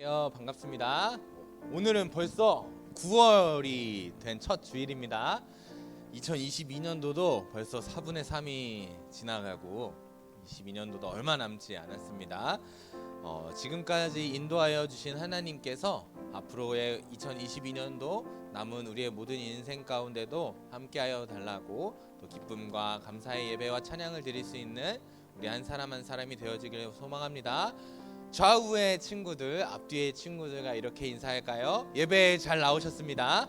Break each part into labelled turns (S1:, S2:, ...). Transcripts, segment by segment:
S1: 반갑습니다. 오늘은 벌써 9월이 된 첫 주일입니다. 2022년도도 벌써 4분의 3이 지나가고 22년도도 얼마 남지 않았습니다. 지금까지 인도하여 주신 하나님께서 앞으로의 2022년도 남은 우리의 모든 인생 가운데도 함께하여 달라고 또 기쁨과 감사의 예배와 찬양을 드릴 수 있는 우리 한 사람 한 사람이 되어지길 소망합니다. 좌우의 친구들, 앞뒤의 친구들과 이렇게 인사할까요? 예배에 잘 나오셨습니다.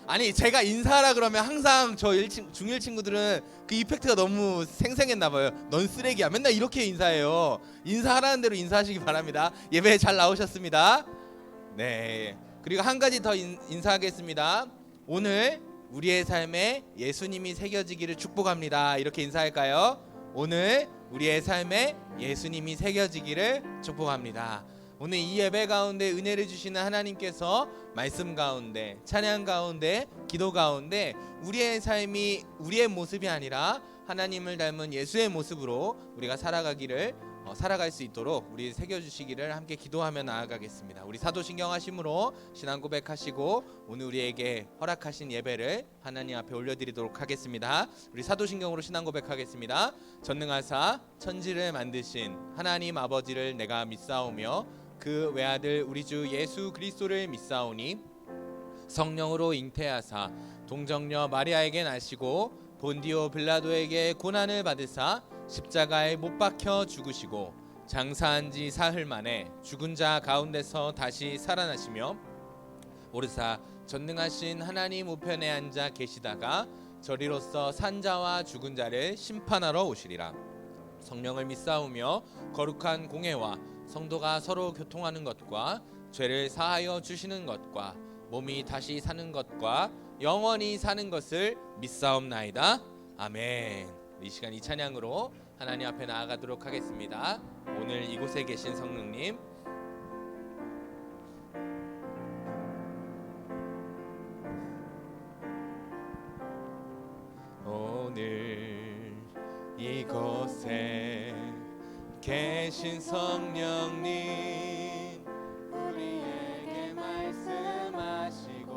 S1: 아니, 제가 인사하라 그러면 항상 저 중1 친구들은 그 이펙트가 너무 생생했나 봐요. 넌 쓰레기야. 맨날 이렇게 인사해요. 인사하라는 대로 인사하시기 바랍니다. 예배에 잘 나오셨습니다. 네. 그리고 한 가지 더 인사하겠습니다. 오늘 우리의 삶에 예수님이 새겨지기를 축복합니다. 이렇게 인사할까요? 오늘 우리의 삶에 예수님이 새겨지기를 축복합니다. 오늘 이 예배 가운데 은혜를 주시는 하나님께서 말씀 가운데, 찬양 가운데, 기도 가운데 우리의 삶이 우리의 모습이 아니라 하나님을 닮은 예수의 모습으로 우리가 살아갈 수 있도록 우리 새겨주시기를 함께 기도하며 나아가겠습니다. 우리 사도신경 하심으로 신앙 고백하시고 오늘 우리에게 허락하신 예배를 하나님 앞에 올려드리도록 하겠습니다. 우리 사도신경으로 신앙 고백하겠습니다. 전능하사 천지를 만드신 하나님 아버지를 내가 믿사오며 그 외아들 우리 주 예수 그리스도를 믿사오니 성령으로 잉태하사 동정녀 마리아에게 나시고 본디오 빌라도에게 고난을 받으사 십자가에 못 박혀 죽으시고 장사한 지 사흘 만에 죽은 자 가운데서 다시 살아나시며 오르사 전능하신 하나님 우편에 앉아 계시다가 저리로서 산 자와 죽은 자를 심판하러 오시리라. 성령을 믿사오며 거룩한 공회와 성도가 서로 교통하는 것과 죄를 사하여 주시는 것과 몸이 다시 사는 것과 영원히 사는 것을 믿사옵나이다. 아멘. 이 시간 이 찬양으로 하나님 앞에 나아가도록 하겠습니다. 오늘 이곳에 계신 성령님, 오늘 이곳에 계신 성령님, 우리에게 말씀하시고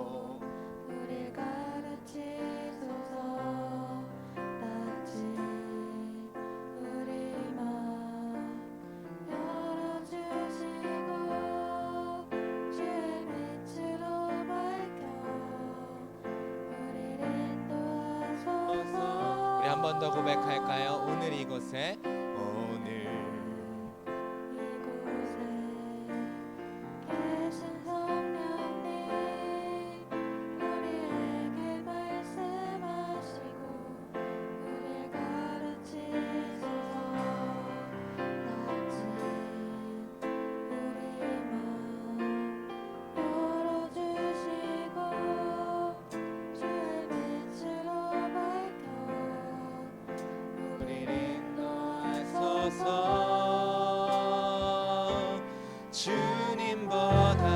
S2: 우리 가르치소서. 다시 우리 마음 열어주시고 주의 빛으로 밝혀 우리를 인도하소서.
S1: 우리 한 번 더 고백할까요? 오늘 이곳에
S2: 계신 성령님, 우리에게 말씀하시고 우리를 가르치소서. 다시 우리 마음 열어주시고 주의 빛으로 밝혀
S1: 우리를 인도하소서. 주님보다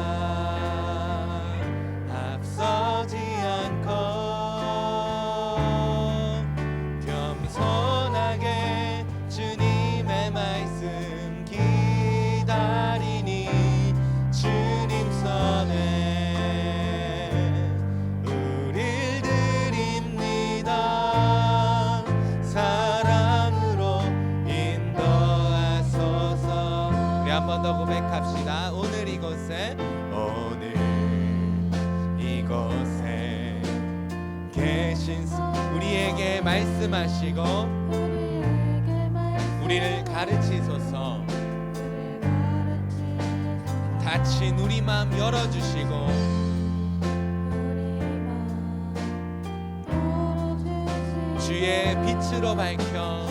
S1: 앞서지 않고 겸손하게 주님의 말씀 기다리니 주님 손에 우릴 드립니다. 사랑으로 인도하소서. 우리 한 번 더 고백합시다. 오늘 이곳에 계신 우리에게 말씀하시고 우리를 가르치소서. 닫힌 우리 마음 열어주시고 주의 빛으로 밝혀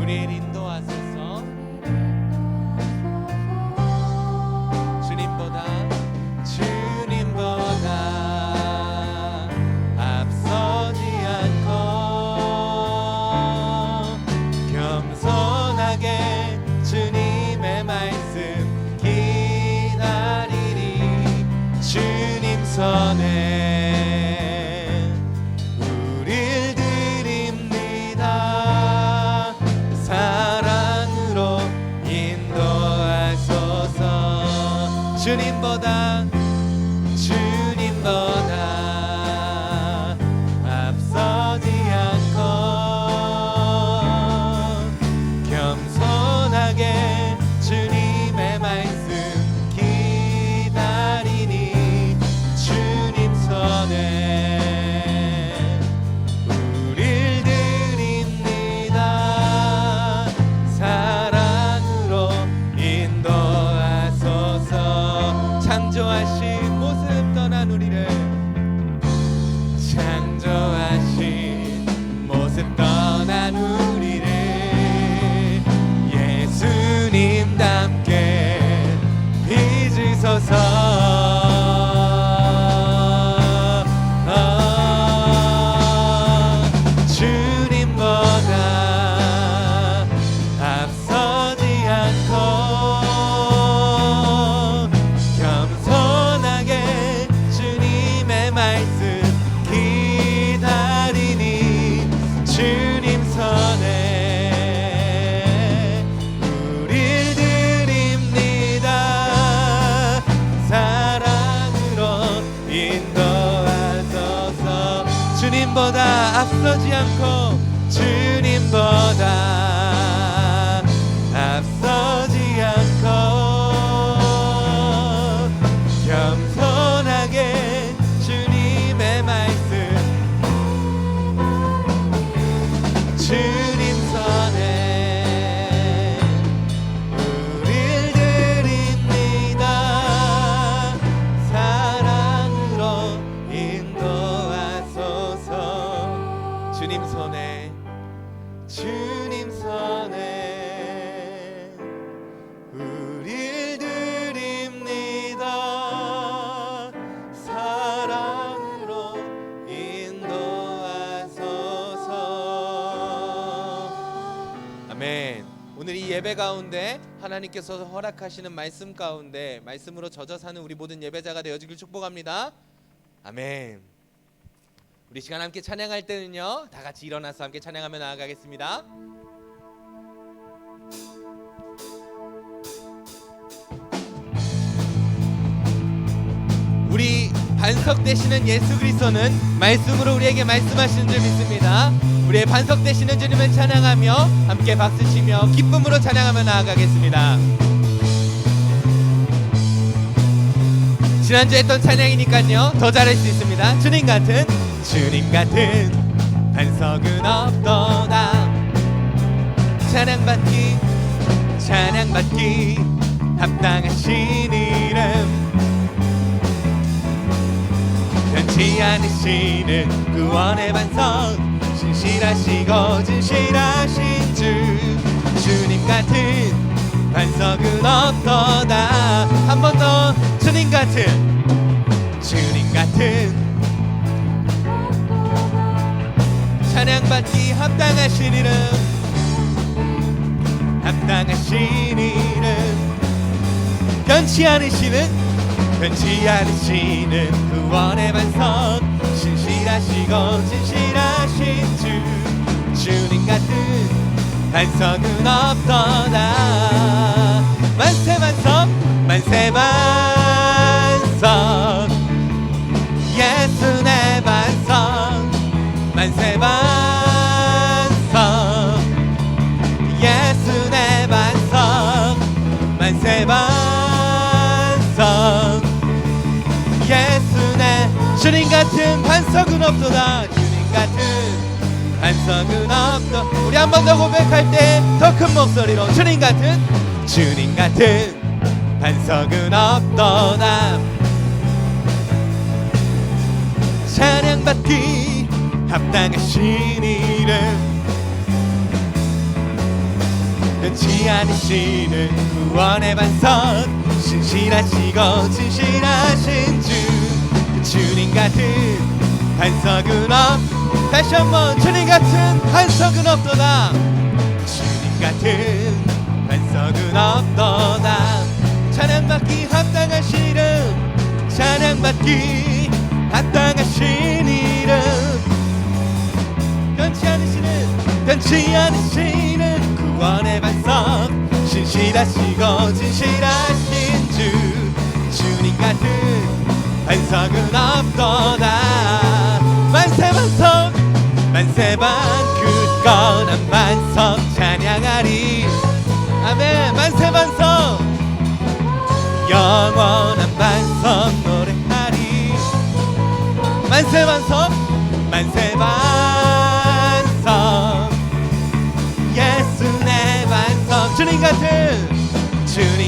S1: 우리를 인도하소서. 주님보다 앞서지 않고 겸손하게 주님의 말씀 기다리니 주님 손에 우릴 드립니다. 주님보다 주님보다 앞서지 않고 겸손하게 주님의 말씀 기다리니 주님 손에 우릴 드립니다. 사랑으로 인도하소서. 창조하신 모습 떠난 우리를 창조하신 모습 떠난 우리를 예수님답게 빚으소서. 주님보다 앞서지 않고 겸손하게 주님의 말씀 기다리니 주님 손에 우릴 드립니다. 사랑으로 인도하소서. 주님보다 앞서지 않고 주님보다 앞서지 않고 겸손하게 주님의 말씀 주님 손에 우릴 드립니다. 사랑으로 인도하소서. 주님 손에 주님 손에 우릴 드립니다. 사랑으로 인도하소서. 아멘. 오늘 이 예배 가운데 하나님께서 허락하시는 말씀 가운데 말씀으로 젖어 사는 우리 모든 예배자가 되어지길 축복합니다. 아멘. 우리 시간 함께 찬양할 때는요, 다 같이 일어나서 함께 찬양하며 나아가겠습니다. 우리 반석 되시는 예수 그리스도는 말씀으로 우리에게 말씀하시는 줄 믿습니다. 우리의 반석 되시는 주님을 찬양하며 함께 박수치며 기쁨으로 찬양하며 나아가겠습니다. 지난주에 했던 찬양이니까요, 더 잘할 수 있습니다. 주님 같은 반석은 없도다. 찬양받기 합당하신 이름 변치 않으시는 구원의 반석 신실하시고 진실하신 주 주님 같은 반석은 없도다. 한 번 더 주님 같은 찬양받기 합당하신 이름 변치 않으시는 구원의 반석 신실하시고 진실하신 주 주님 같은 반석은 없도다. 만세 반석 예수 내 반석 만세 반석 예수 내 반석 만세 반석 예수 내 주님 같은 반석은 없도다. 주님 같은 반석은 없도. 우리 한 번 더 고백할 때 더 큰 목소리로 주님 같은 반석은 없도다. 찬양받기 합당하신 이름 변치 않으시는 구원의 반석 신실하시고 진실하신 주 주님 같은 반석은 다시 한번 주님 같은 반석은 없도다. 주님 같은 반석은 없도다. 찬양받기 합당하신 이름 찬양받기 합당하신 이름 변치 않으시는 구원의 반석 신실하시고 진실하신 주 주님 같은 같은 반석은 없도다. 만세반석 만세반 굳건한 반석 찬양하리. 아멘. 만세반석 영원한 반석 노래하리. 만세반석 만세반석 예수 내 반석. 주님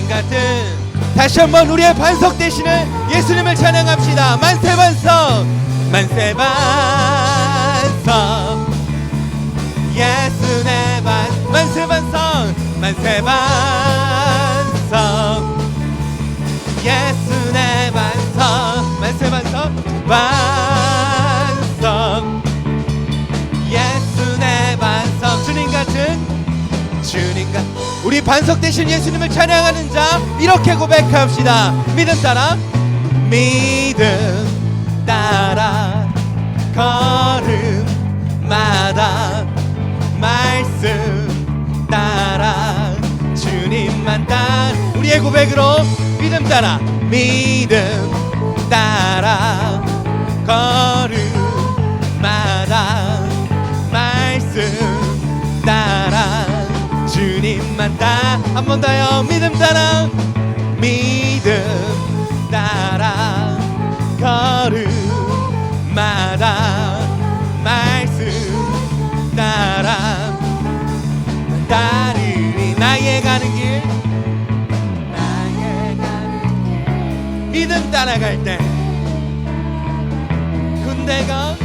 S1: 같은 다시 한번 우리의 반석 되시는 예수님을 찬양합시다. 만세반석 만세반석 예수 내 반석. 만세반석 만세반석 예수 내 반석. 만세반석 반석 예수 내 반석. 주님 같은 우리 반석 되신 예수님을 찬양하는 자 이렇게 고백합시다. 믿음 따라 믿음 따라 걸음마다 말씀 따라 주님만 따라. 우리의 고백으로 믿음 따라 걸음마다 말씀 따라 주님만 따라. 한 번 더요. 믿음 따라 걸음마다 말씀 따라 따르리. 나의 가는 길 믿음 따라갈 때 군대가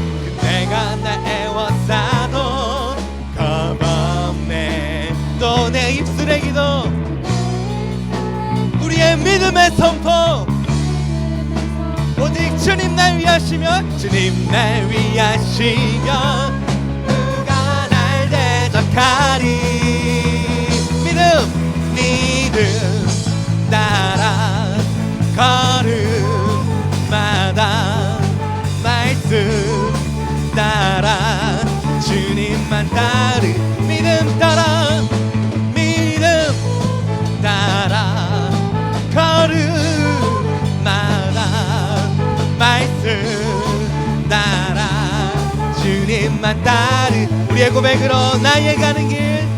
S1: 날 애워싸도 겁없네. 또 내 입술의 기도 우리의 믿음의 선포 오직 주님 날 위하시면 누가 날 대적하리. 믿음 따라 걸음마다 말씀 따라 주님만 따르. 믿음 따라 걸음마다 말씀 따라 주님만 따르. 우리의 고백으로 나의 가는 길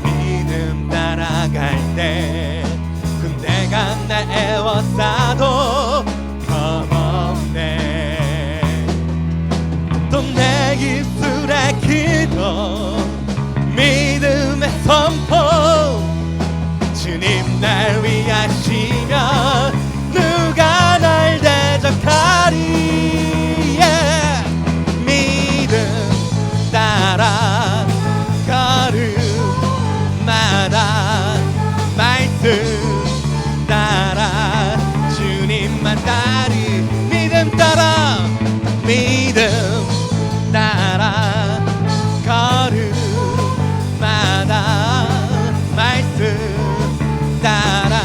S1: 믿음 따라갈 때 군대가 날 애워싸도 겁없네. 또 내 입술의 기도 믿음의 선포 주님 날 위하시면 누가 날 대적하리. 믿음 따라 걸음마다 말씀 따라 주님만 따르. 믿음 따라 걸음마다 말씀 따라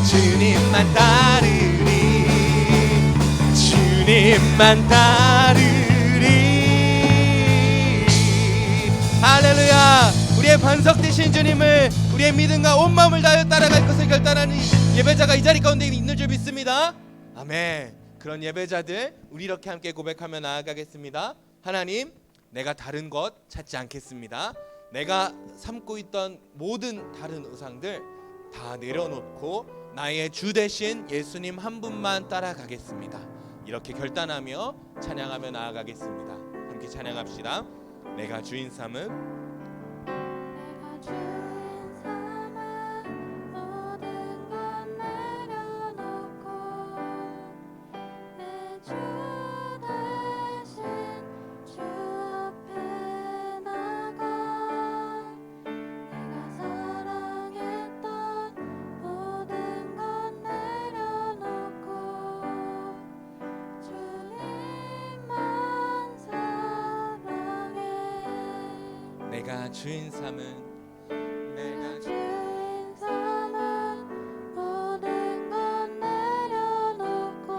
S1: 주님만 따르리. 주님만 따르리. 할렐루야. 우리의 반석 되신 주님을 우리의 믿음과 온 마음을 다하여 따라갈 것을 결단하는 예배자가 이 자리 가운데 있는 줄 믿습니다. 아멘. 그런 예배자들 우리 이렇게 함께 고백하며 나아가겠습니다. 하나님, 내가 다른 것 찾지 않겠습니다. 내가 삼고 있던 모든 다른 우상들 다 내려놓고 나의 주 되신 예수님 한 분만 따라가겠습니다. 이렇게 결단하며 찬양하며 나아가겠습니다. 함께 찬양합시다. 내가 주인 삼은
S2: 모든 것 내려놓고 내 주 대신 주 앞에 나가. 내가 사랑했던 모든 것 내려놓고 주님만 사랑해.
S1: 내가 주인 삼은
S2: 주인 삼은 모든 것 내려놓고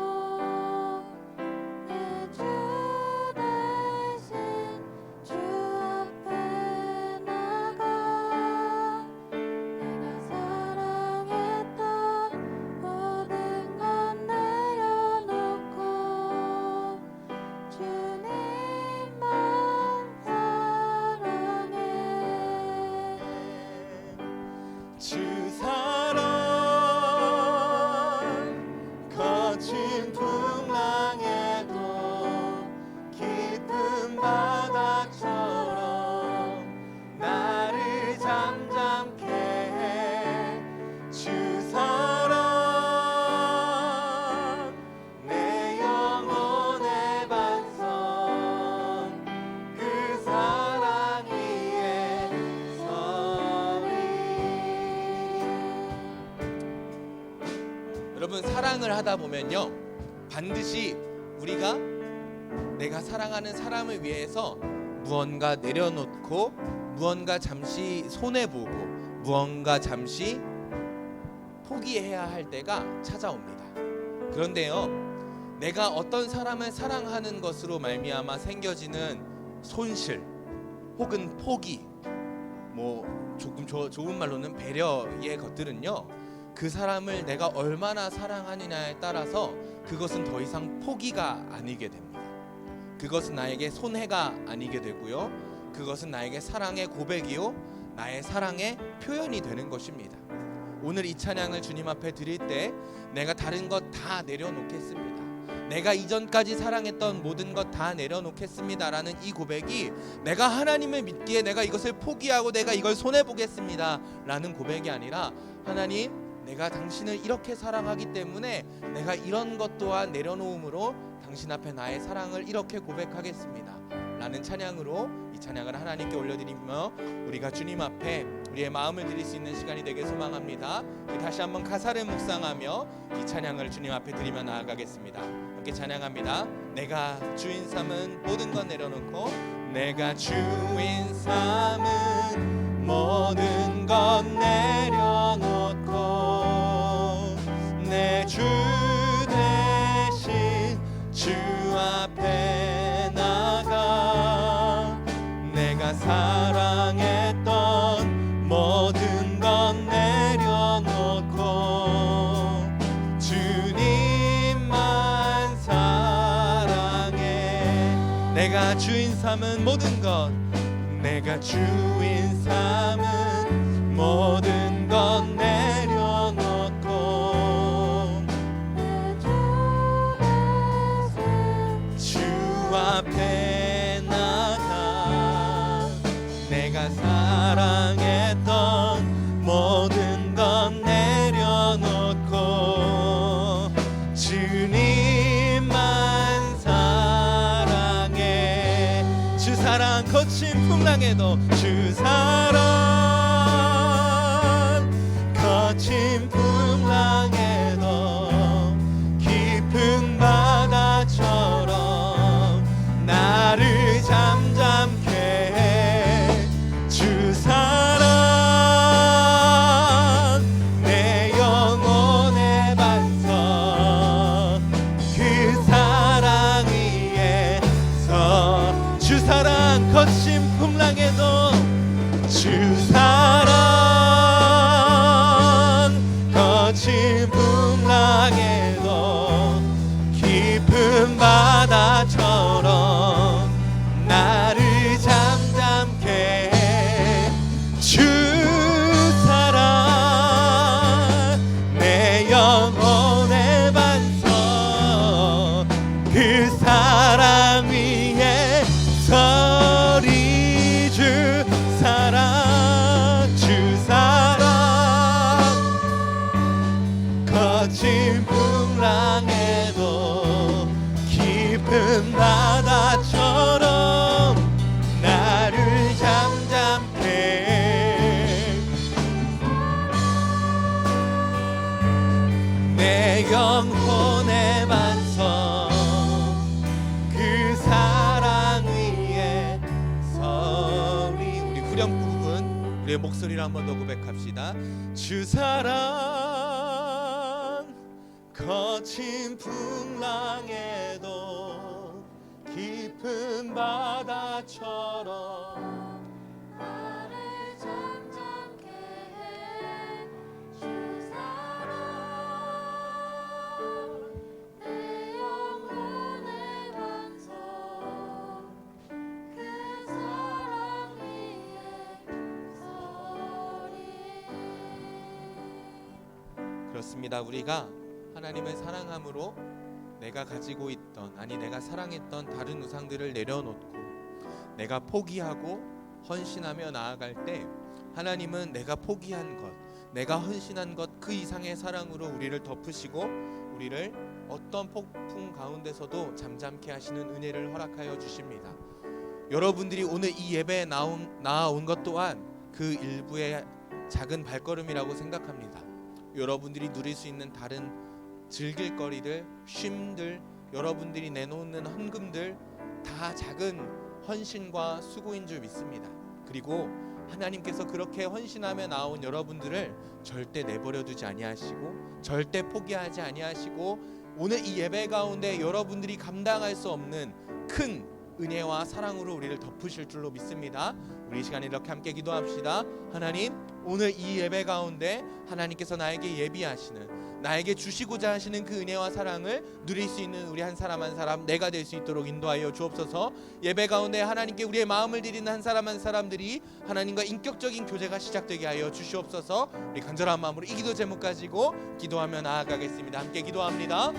S1: 주 사랑 거친 풍랑에도 깊은 바다처럼 나를 잠잠케 해. 주 사랑 내 영혼의 반성 그 사랑 위에 서리. 여러분, 사랑을 하다 보면요, 반드시 우리가 내가 사랑하는 사람을 위해서 무언가 내려놓고 무언가 잠시 손해보고 무언가 잠시 포기해야 할 때가 찾아옵니다. 그런데요, 내가 어떤 사람을 사랑하는 것으로 말미암아 생겨지는 손실 혹은 포기, 뭐 조금 좋은 말로는 배려의 것들은요, 그 사람을 내가 얼마나 사랑하느냐에 따라서 그것은 더 이상 포기가 아니게 됩니다. 그것은 나에게 손해가 아니게 되고요, 그것은 나에게 사랑의 고백이요 나의 사랑의 표현이 되는 것입니다. 오늘 이 찬양을 주님 앞에 드릴 때 내가 다른 것 다 내려놓겠습니다, 내가 이전까지 사랑했던 모든 것 다 내려놓겠습니다 라는 이 고백이 내가 하나님을 믿기에 내가 이것을 포기하고 내가 이걸 손해보겠습니다 라는 고백이 아니라, 하나님, 내가 당신을 이렇게 사랑하기 때문에 내가 이런 것 또한 내려놓음으로 당신 앞에 나의 사랑을 이렇게 고백하겠습니다 라는 찬양으로 이 찬양을 하나님께 올려드리며 우리가 주님 앞에 우리의 마음을 드릴 수 있는 시간이 되길 소망합니다. 다시 한번 가사를 묵상하며 이 찬양을 주님 앞에 드리며 나아가겠습니다. 함께 찬양합니다. 내가 주인 삼은 모든 것 내려놓고, 내가 주인 삼은 모든 것 내려놓고 내 주 대신 주 앞에 나가 내가 사랑했던 모든 것 내려놓고 주님만 사랑해. 내가 주인 삼은 모든 것, 내가 주인 삼은 모든 것 내려놓고 주 앞에 나가 내가 사랑했던 모든 것 내려놓고 주님만 사랑해. 주 사랑 거친 풍랑에도, 주 사랑 거친 풍랑에도 깊은 바다처럼 나를 잠잠케 해. 주 사랑 내 영혼의 반석 그 사랑 위에서 주 사랑 거친 풍랑에도, 주 사랑 거친 풍랑에도 깊은 바다처럼 나를 잠잠케 해. 주 사랑 내 영혼의 반석 그 사랑 위에 서리. 주 사랑, 주 사랑 거친 풍랑에도 깊은 바다처럼 나를 잠잠케 해. 내 영혼의 반석 그 사랑 위에 서리. 우리 후렴 부분 우리의 목소리로 한 번 더 고백합시다. 주 사랑 거친 풍랑에도 깊은 바다처럼
S2: 나를 잠잠케 해. 주 사랑 내 영혼의 반석 그 사랑 위에 서리.
S1: 그렇습니다. 우리가 하나님을 사랑함으로 내가 가지고 있던, 아니 내가 사랑했던 다른 우상들을 내려놓고 내가 포기하고 헌신하며 나아갈 때 하나님은 내가 포기한 것, 내가 헌신한 것 그 이상의 사랑으로 우리를 덮으시고 우리를 어떤 폭풍 가운데서도 잠잠케 하시는 은혜를 허락하여 주십니다. 여러분들이 오늘 이 예배에 나아온 것 또한 그 일부의 작은 발걸음이라고 생각합니다. 여러분들이 누릴 수 있는 다른 즐길 거리들, 쉼들, 여러분들이 내놓는 헌금들 다 작은 헌신과 수고인 줄 믿습니다. 그리고 하나님께서 그렇게 헌신하며 나온 여러분들을 절대 내버려 두지 아니하시고 절대 포기하지 아니하시고 오늘 이 예배 가운데 여러분들이 감당할 수 없는 큰 은혜와 사랑으로 우리를 덮으실 줄로 믿습니다. 우리 이 시간에 이렇게 함께 기도합시다. 하나님, 오늘 이 예배 가운데 하나님께서 나에게 예비하시는, 나에게 주시고자 하시는 그 은혜와 사랑을 누릴 수 있는 우리 한 사람 한 사람 내가 될 수 있도록 인도하여 주옵소서. 예배 가운데 하나님께 우리의 마음을 드리는 한 사람 한 사람들이 하나님과 인격적인 교제가 시작되게 하여 주시옵소서. 우리 간절한 마음으로 이 기도 제목 가지고 기도하며 나아가겠습니다. 함께 기도합니다.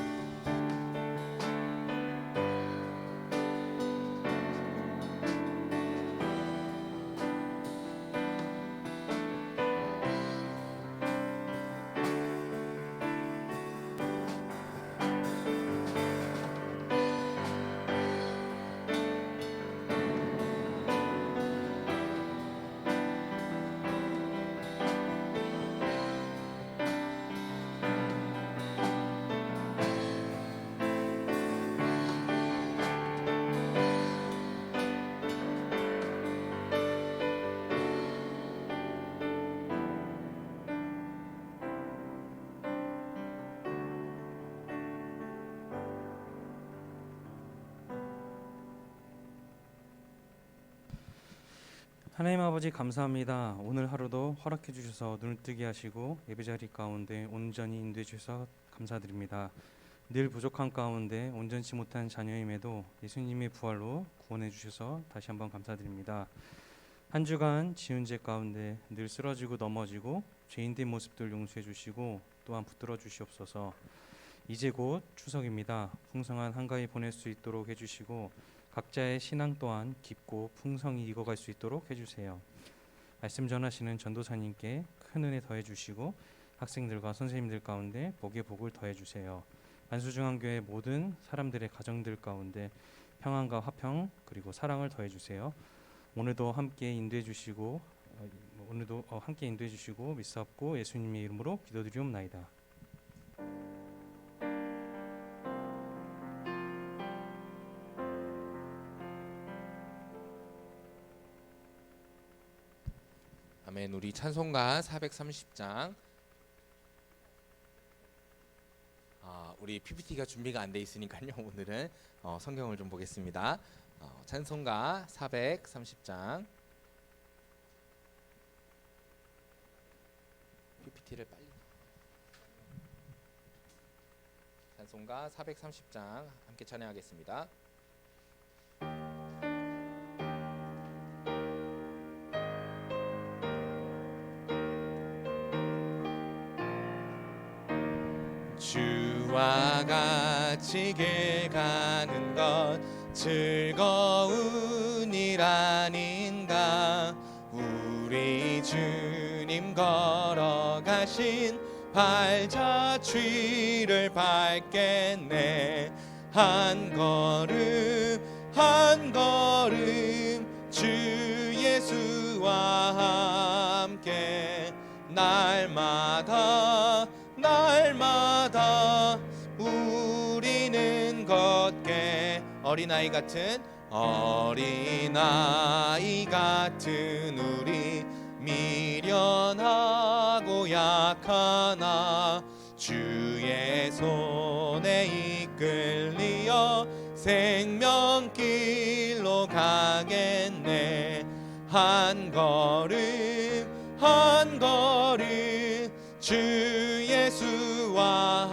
S3: 하나님 아버지 감사합니다. 오늘 하루도 허락해 주셔서 눈을 뜨게 하시고 예배자리 가운데 온전히 인도해 주셔서 감사드립니다. 늘 부족한 가운데 온전치 못한 자녀임에도 예수님의 부활로 구원해 주셔서 다시 한번 감사드립니다. 한 주간 지은 죄 가운데 늘 쓰러지고 넘어지고 죄인된 모습들 용서해 주시고 또한 붙들어 주시옵소서. 이제 곧 추석입니다. 풍성한 한가위 보낼 수 있도록 해주시고 각자의 신앙 또한 깊고 풍성히 익어갈 수 있도록 해주세요. 말씀 전하시는 전도사님께 큰 은혜 더해주시고 학생들과 선생님들 가운데 복의 복을 더해주세요. 만수중앙교회 모든 사람들의 가정들 가운데 평안과 화평 그리고 사랑을 더해주세요. 오늘도 함께 인도해 주시고 믿사옵고 예수님의 이름으로 기도드리옵나이다.
S1: 아멘. 우리 찬송가 430장 우리 PPT가 준비가 안 돼 있으니까요. 오늘은 성경을 좀 보겠습니다. 찬송가 430장 PPT를 빨리 찬송가 430장 함께 찬양하겠습니다. 주와 같이 길 가는 것 즐거운 일 아닌가. 우리 주님 걸어가신 발자취를 밟겠네. 한 걸음 한 걸음 주 예수와 함께 날마다 우리는 걷게. 어린아이 같은 우리 미련하고 약하나 주의 손에 이끌리어 생명길로 가겠네. 한 걸음 한 걸음 주 예수와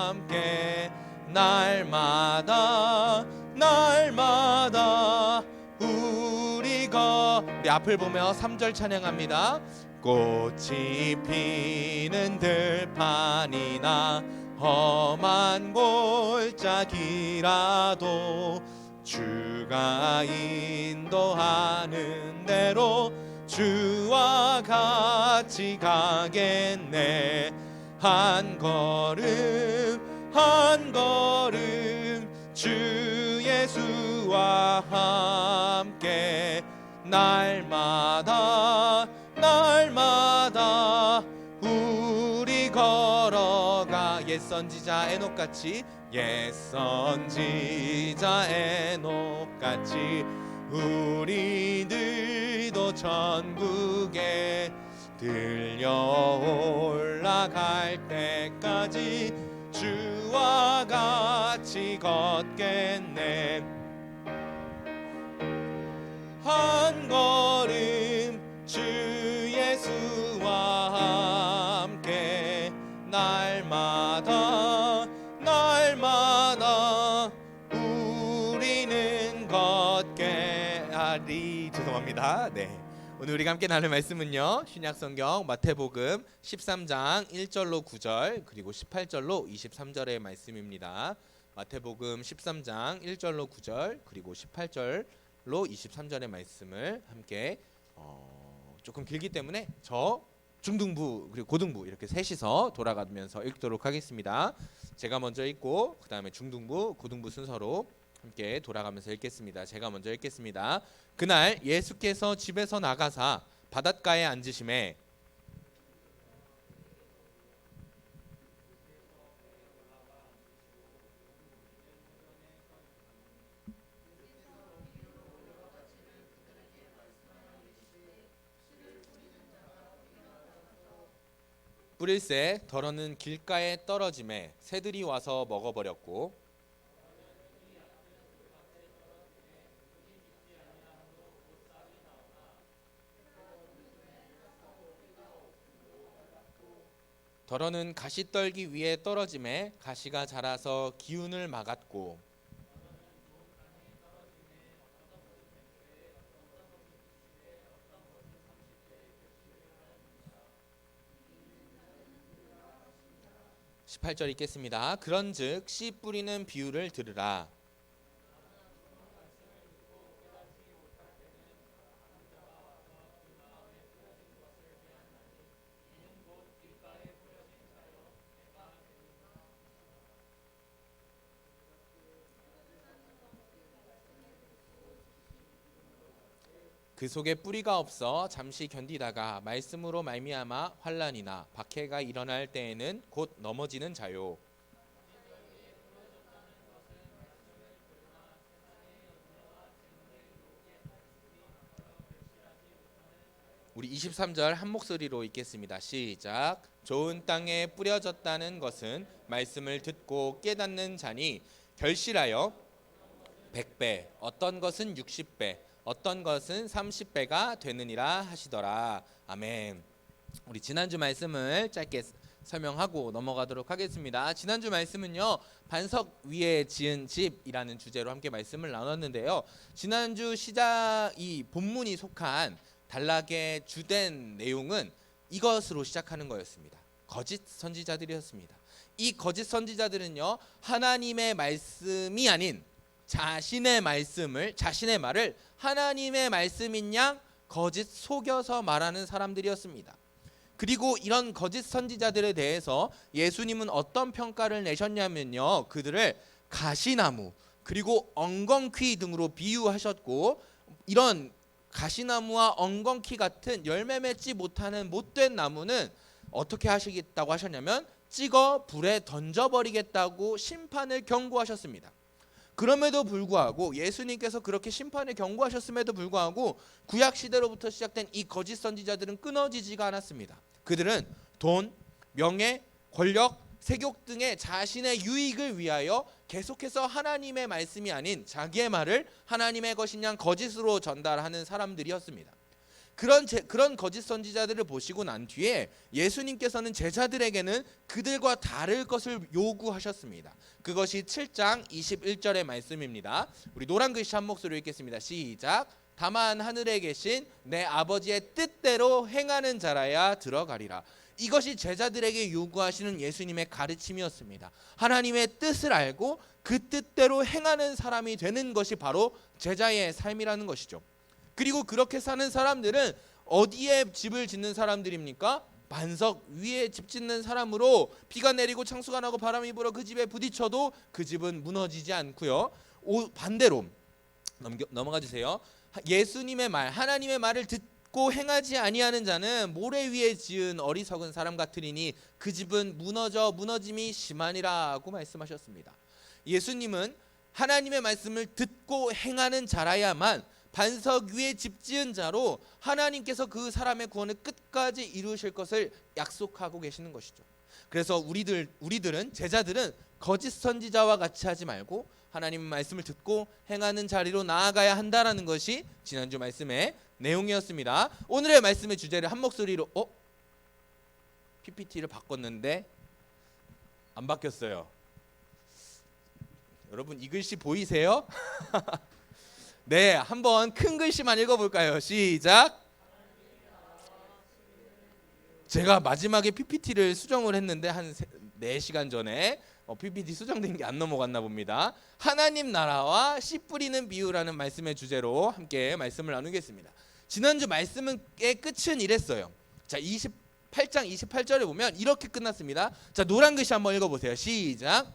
S1: 함께 날마다 우리 앞을 보며 3절 찬양합니다. 꽃이 피는 들판이나 험한 골짜기라도 주가 인도하는 대로 주와 같이 가겠네. 한 걸음 한 걸음 주 예수와 함께 날마다 날마다 우리 걸어가. 옛 선지자 에녹같이 옛 선지자 에녹같이 우리들도 천국에 들려 올라갈 때까지 주와 같이 걷겠네. 한 걸음 주 예수와 함께 날마다 날마다 우리는 걷게 하리. 죄송합니다. 네. 오늘 우리가 함께 나눌 말씀은요, 신약성경 마태복음 13장 1절로 9절 그리고 18절로 23절의 말씀입니다. 마태복음 13장 1절로 9절 그리고 18절로 23절의 말씀을 함께 조금 길기 때문에 저 중등부 그리고 고등부 이렇게 셋이서 돌아가면서 읽도록 하겠습니다. 제가 먼저 읽고 그 다음에 중등부 고등부 순서로 함께 돌아가면서 읽겠습니다. 제가 먼저 읽겠습니다. 그날 예수께서 집에서 나가사 바닷가에 앉으심에 뿌릴새 덜어는 길가에 떨어짐에 새들이 와서 먹어버렸고 덜어는 가시떨기 위에 떨어짐에 가시가 자라서 기운을 막았고 18절 읽겠습니다. 그런즉 씨 뿌리는 비유를 들으라. 그 속에 뿌리가 없어 잠시 견디다가 말씀으로 말미암아 환난이나 박해가 일어날 때에는 곧 넘어지는 자요. 우리 23절 한 목소리로 읽겠습니다. 시작. 좋은 땅에 뿌려졌다는 것은 말씀을 듣고 깨닫는 자니 결실하여 100배, 어떤 것은 60배, 어떤 것은 30배가 되느니라 하시더라. 아멘. 우리 지난주 말씀을 짧게 설명하고 넘어가도록 하겠습니다. 지난주 말씀은요, 반석 위에 지은 집이라는 주제로 함께 말씀을 나눴는데요. 지난주 시작 이 본문이 속한 단락의 주된 내용은 이것으로 시작하는 거였습니다. 거짓 선지자들이었습니다. 이 거짓 선지자들은요, 하나님의 말씀이 아닌 자신의 말을 하나님의 말씀인 양 거짓 속여서 말하는 사람들이었습니다. 그리고 이런 거짓 선지자들에 대해서 예수님은 어떤 평가를 내셨냐면요, 그들을 가시나무 그리고 엉겅퀴 등으로 비유하셨고, 이런 가시나무와 엉겅퀴 같은 열매 맺지 못하는 못된 나무는 어떻게 하시겠다고 하셨냐면 찍어 불에 던져버리겠다고 심판을 경고하셨습니다. 그럼에도 불구하고 예수님께서 그렇게 심판을 경고하셨음에도 불구하고 구약 시대로부터 시작된 이 거짓 선지자들은 끊어지지가 않았습니다. 그들은 돈, 명예, 권력, 세욕 등의 자신의 유익을 위하여 계속해서 하나님의 말씀이 아닌 자기의 말을 하나님의 것인 양 거짓으로 전달하는 사람들이었습니다. 그런 거짓 선지자들을 보시고 난 뒤에 예수님께서는 제자들에게는 그들과 다를 것을 요구하셨습니다. 그것이 7장 21절의 말씀입니다. 우리 노란 글씨 한 목소리로 읽겠습니다. 시작. 다만 하늘에 계신 내 아버지의 뜻대로 행하는 자라야 들어가리라. 이것이 제자들에게 요구하시는 예수님의 가르침이었습니다. 하나님의 뜻을 알고 그 뜻대로 행하는 사람이 되는 것이 바로 제자의 삶이라는 것이죠. 그리고 그렇게 사는 사람들은 어디에 집을 짓는 사람들입니까? 반석 위에 집 짓는 사람으로 비가 내리고 창수가 나고 바람이 불어 그 집에 부딪혀도 그 집은 무너지지 않고요. 반대로 넘어가 주세요. 예수님의 말, 하나님의 말을 듣고 행하지 아니하는 자는 모래 위에 지은 어리석은 사람 같으리니 그 집은 무너짐이 심하니라고 말씀하셨습니다. 예수님은 하나님의 말씀을 듣고 행하는 자라야만 반석 위에 집 지은 자로 하나님께서 그 사람의 구원을 끝까지 이루실 것을 약속하고 계시는 것이죠. 그래서 우리들은 제자들은 거짓 선지자와 같이 하지 말고 하나님의 말씀을 듣고 행하는 자리로 나아가야 한다라는 것이 지난주 말씀의 내용이었습니다. 오늘의 말씀의 주제를 한 목소리로 PPT를 바꿨는데 안 바뀌었어요. 여러분 이 글씨 보이세요? 네, 한번 큰 글씨만 읽어볼까요? 시작. 제가 마지막에 PPT를 수정을 했는데 한 4시간 전에 PPT 수정된 게 안 넘어갔나 봅니다. 하나님 나라와 씨 뿌리는 비유라는 말씀의 주제로 함께 말씀을 나누겠습니다. 지난주 말씀의 끝은 이랬어요. 자, 28장 28절에 보면 이렇게 끝났습니다. 자, 노란 글씨 한번 읽어보세요. 시작.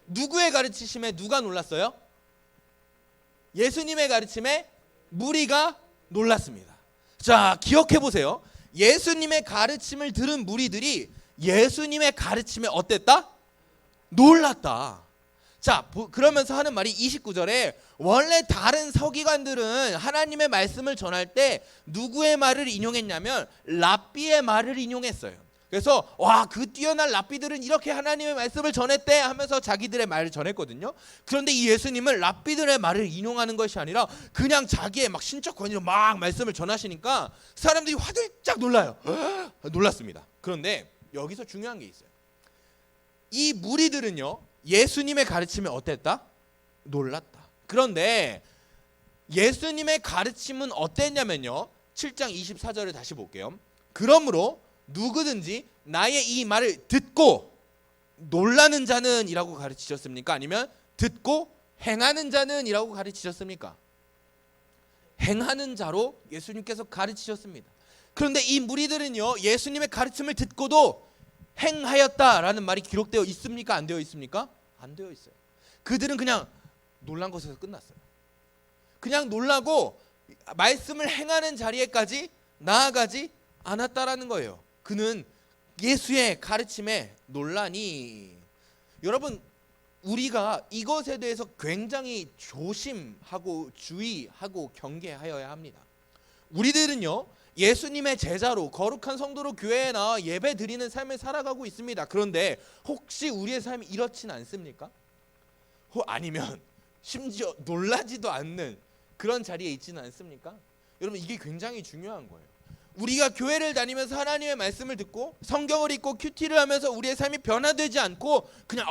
S1: 누구의 가르치심에 누가 놀랐어요? 예수님의 가르침에 무리가 놀랐습니다. 자, 기억해 보세요. 예수님의 가르침을 들은 무리들이 예수님의 가르침에 어땠다? 놀랐다. 자, 그러면서 하는 말이 29절에 원래 다른 서기관들은 하나님의 말씀을 전할 때 누구의 말을 인용했냐면 랍비의 말을 인용했어요. 그래서 와, 그 뛰어난 랍비들은 이렇게 하나님의 말씀을 전했대 하면서 자기들의 말을 전했거든요. 그런데 이 예수님은 랍비들의 말을 인용하는 것이 아니라 그냥 자기의 막 신적 권위로 막 말씀을 전하시니까 사람들이 화들짝 놀라요. 놀랐습니다. 그런데 여기서 중요한 게 있어요. 이 무리들은요, 예수님의 가르침에 어땠다? 놀랐다. 그런데 예수님의 가르침은 어땠냐면요, 7장 24절을 다시 볼게요. 그러므로 누구든지 나의 이 말을 듣고 놀라는 자는 이라고 가르치셨습니까? 아니면 듣고 행하는 자는 이라고 가르치셨습니까? 행하는 자로 예수님께서 가르치셨습니다. 그런데 이 무리들은요, 예수님의 가르침을 듣고도 행하였다라는 말이 기록되어 있습니까? 안 되어 있습니까? 안 되어 있어요. 그들은 그냥 놀란 것에서 끝났어요. 그냥 놀라고 말씀을 행하는 자리에까지 나아가지 않았다라는 거예요. 그는 예수의 가르침에 놀라니. 여러분, 우리가 이것에 대해서 굉장히 조심하고 주의하고 경계하여야 합니다. 우리들은요, 예수님의 제자로 거룩한 성도로 교회에 나와 예배 드리는 삶을 살아가고 있습니다. 그런데 혹시 우리의 삶이 이렇진 않습니까? 아니면 심지어 놀라지도 않는 그런 자리에 있지는 않습니까? 여러분, 이게 굉장히 중요한 거예요. 우리가 교회를 다니면서 하나님의 말씀을 듣고 성경을 읽고 큐티를 하면서 우리의 삶이 변화되지 않고 그냥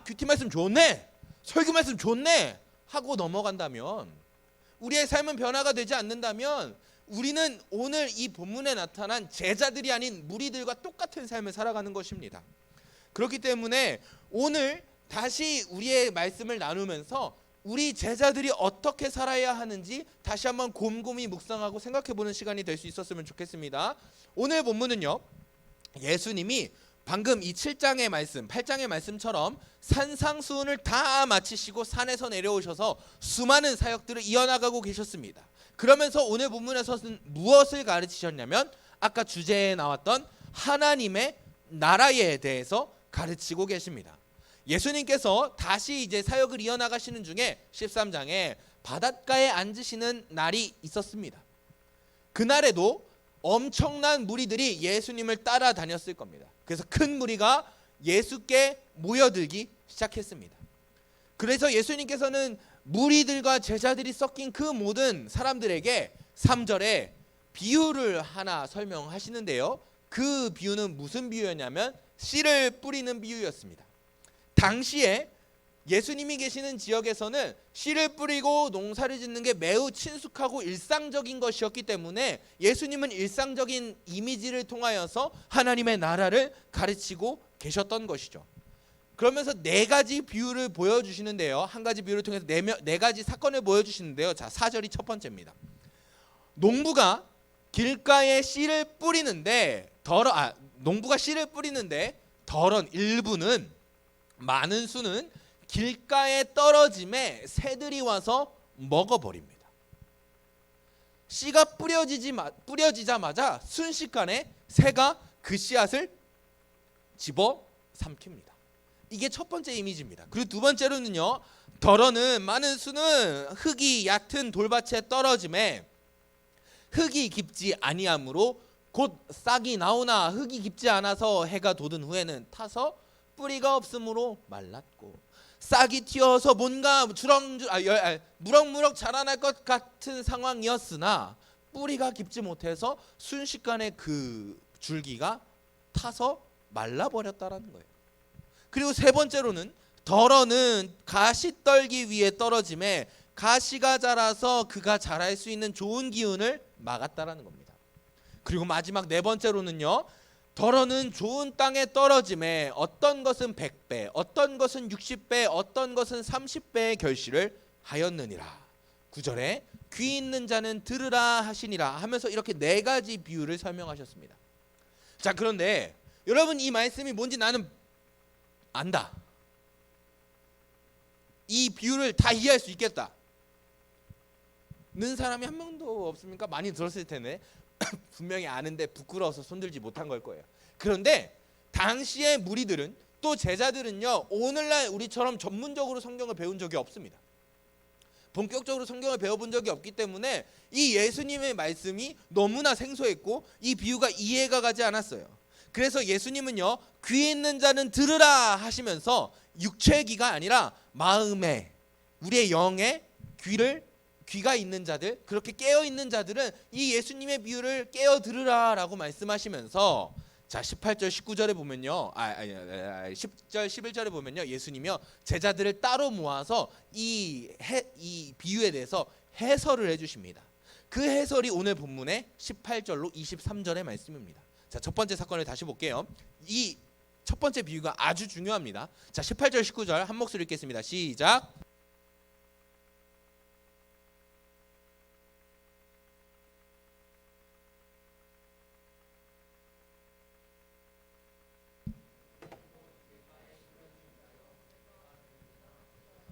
S1: 큐티 말씀 좋네, 설교 말씀 좋네 하고 넘어간다면, 우리의 삶은 변화가 되지 않는다면 우리는 오늘 이 본문에 나타난 제자들이 아닌 무리들과 똑같은 삶을 살아가는 것입니다. 그렇기 때문에 오늘 다시 우리의 말씀을 나누면서 우리 제자들이 어떻게 살아야 하는지 다시 한번 곰곰이 묵상하고 생각해보는 시간이 될 수 있었으면 좋겠습니다. 오늘 본문은요, 예수님이 방금 이 7장의 말씀, 8장의 말씀처럼 산상수훈을 다 마치시고 산에서 내려오셔서 수많은 사역들을 이어나가고 계셨습니다. 그러면서 오늘 본문에서는 무엇을 가르치셨냐면 아까 주제에 나왔던 하나님의 나라에 대해서 가르치고 계십니다. 예수님께서 다시 이제 사역을 이어나가시는 중에 13장에 바닷가에 앉으시는 날이 있었습니다. 그날에도 엄청난 무리들이 예수님을 따라다녔을 겁니다. 그래서 큰 무리가 예수께 모여들기 시작했습니다. 그래서 예수님께서는 무리들과 제자들이 섞인 그 모든 사람들에게 3절에 비유를 하나 설명하시는데요. 그 비유는 무슨 비유였냐면 씨를 뿌리는 비유였습니다. 당시에 예수님이 계시는 지역에서는 씨를 뿌리고 농사를 짓는 게 매우 친숙하고 일상적인 것이었기 때문에 예수님은 일상적인 이미지를 통하여서 하나님의 나라를 가르치고 계셨던 것이죠. 그러면서 네 가지 비유를 보여주시는데요. 한 가지 비유를 통해서 네 가지 사건을 보여주시는데요. 자, 4절이 첫 번째입니다. 농부가 길가에 씨를 뿌리는데 농부가 씨를 뿌리는데 덜은 일부는 많은 수는 길가에 떨어짐에 새들이 와서 먹어버립니다. 씨가 뿌려지자마자 순식간에 새가 그 씨앗을 집어 삼킵니다. 이게 첫 번째 이미지입니다. 그리고 두 번째로는요, 덜어는 많은 수는 흙이 얕은 돌밭에 떨어짐에 흙이 깊지 아니하므로 곧 싹이 나오나 흙이 깊지 않아서 해가 돋은 후에는 타서 뿌리가 없으므로 말랐고 싹이 튀어서 뭔가 무럭무럭 자라날 것 같은 상황이었으나 뿌리가 깊지 못해서 순식간에 그 줄기가 타서 말라버렸다라는 거예요. 그리고 세 번째로는 덜어는 가시 떨기 위에 떨어짐에 가시가 자라서 그가 자랄 수 있는 좋은 기운을 막았다라는 겁니다. 그리고 마지막 네 번째로는요, 덜어는 좋은 땅에 떨어짐에 어떤 것은 100배, 어떤 것은 60배, 어떤 것은 30배의 결실을 하였느니라. 9절에 귀 있는 자는 들으라 하시니라 하면서 이렇게 네 가지 비유를 설명하셨습니다. 자, 그런데 여러분, 이 말씀이 뭔지 나는 안다. 이 비유를 다 이해할 수 있겠다 는 사람이 한 명도 없습니까? 많이 들었을 텐데 분명히 아는데 부끄러워서 손들지 못한 걸 거예요. 그런데 당시의 무리들은 또 제자들은요, 오늘날 우리처럼 전문적으로 성경을 배운 적이 없습니다. 본격적으로 성경을 배워본 적이 없기 때문에 이 예수님의 말씀이 너무나 생소했고 이 비유가 이해가 가지 않았어요. 그래서 예수님은요, 귀 있는 자는 들으라 하시면서 육체의 귀가 아니라 마음에, 우리의 영에 귀가 있는 자들, 그렇게 깨어 있는 자들은 이 예수님의 비유를 깨어 들으라라고 말씀하시면서, 자, 18절 19절에 보면요, 10절 11절에 보면요, 예수님이요 제자들을 따로 모아서 이 비유에 대해서 해설을 해주십니다. 그 해설이 오늘 본문의 18절로 23절의 말씀입니다. 자, 첫 번째 사건을 다시 볼게요. 이 첫 번째 비유가 아주 중요합니다. 자, 18절 19절 한 목소리 읽겠습니다. 시작.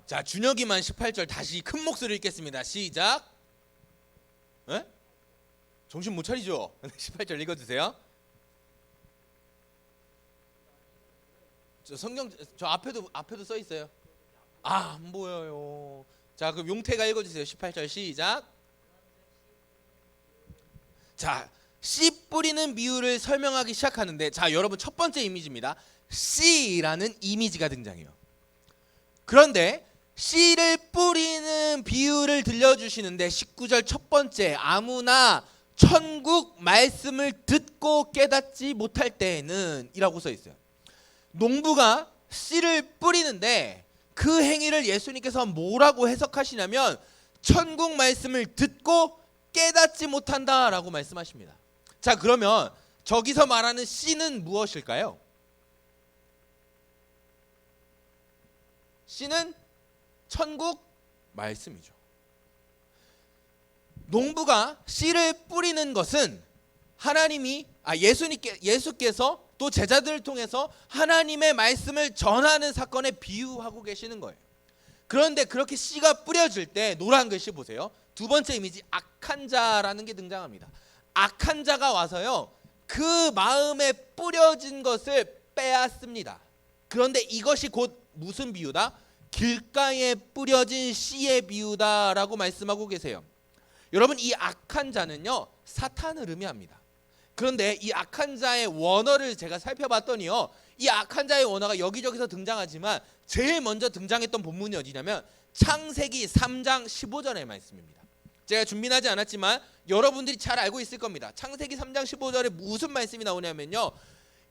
S1: 자, 준혁이만 18절 다시 큰 목소리 읽겠습니다. 시작. 에? 정신 못 차리죠? 18절 읽어주세요. 저 성경 저 앞에도 써 있어요. 안 보여요. 자, 그럼 용태가 읽어주세요. 18절 시작. 자, 씨 뿌리는 비유를 설명하기 시작하는데, 자, 여러분 첫 번째 이미지입니다. 씨라는 이미지가 등장해요. 그런데 씨를 뿌리는 비유를 들려주시는데 19절 첫 번째, 아무나 천국 말씀을 듣고 깨닫지 못할 때에는 이라고 써 있어요. 농부가 씨를 뿌리는데 그 행위를 예수님께서 뭐라고 해석하시냐면 천국 말씀을 듣고 깨닫지 못한다라고 말씀하십니다. 자, 그러면 저기서 말하는 씨는 무엇일까요? 씨는 천국 말씀이죠. 농부가 씨를 뿌리는 것은 예수께서 또 제자들을 통해서 하나님의 말씀을 전하는 사건에 비유하고 계시는 거예요. 그런데 그렇게 씨가 뿌려질 때 노란 글씨 보세요. 두 번째 이미지, 악한 자라는 게 등장합니다. 악한 자가 와서요, 그 마음에 뿌려진 것을 빼앗습니다. 그런데 이것이 곧 무슨 비유다? 길가에 뿌려진 씨의 비유다라고 말씀하고 계세요. 여러분, 이 악한 자는요, 사탄을 의미합니다. 그런데 이 악한 자의 원어를 제가 살펴봤더니요, 이 악한 자의 원어가 여기저기서 등장하지만 제일 먼저 등장했던 본문이 어디냐면 창세기 3장 15절의 말씀입니다. 제가 준비하지 않았지만 여러분들이 잘 알고 있을 겁니다. 창세기 3장 15절에 무슨 말씀이 나오냐면요,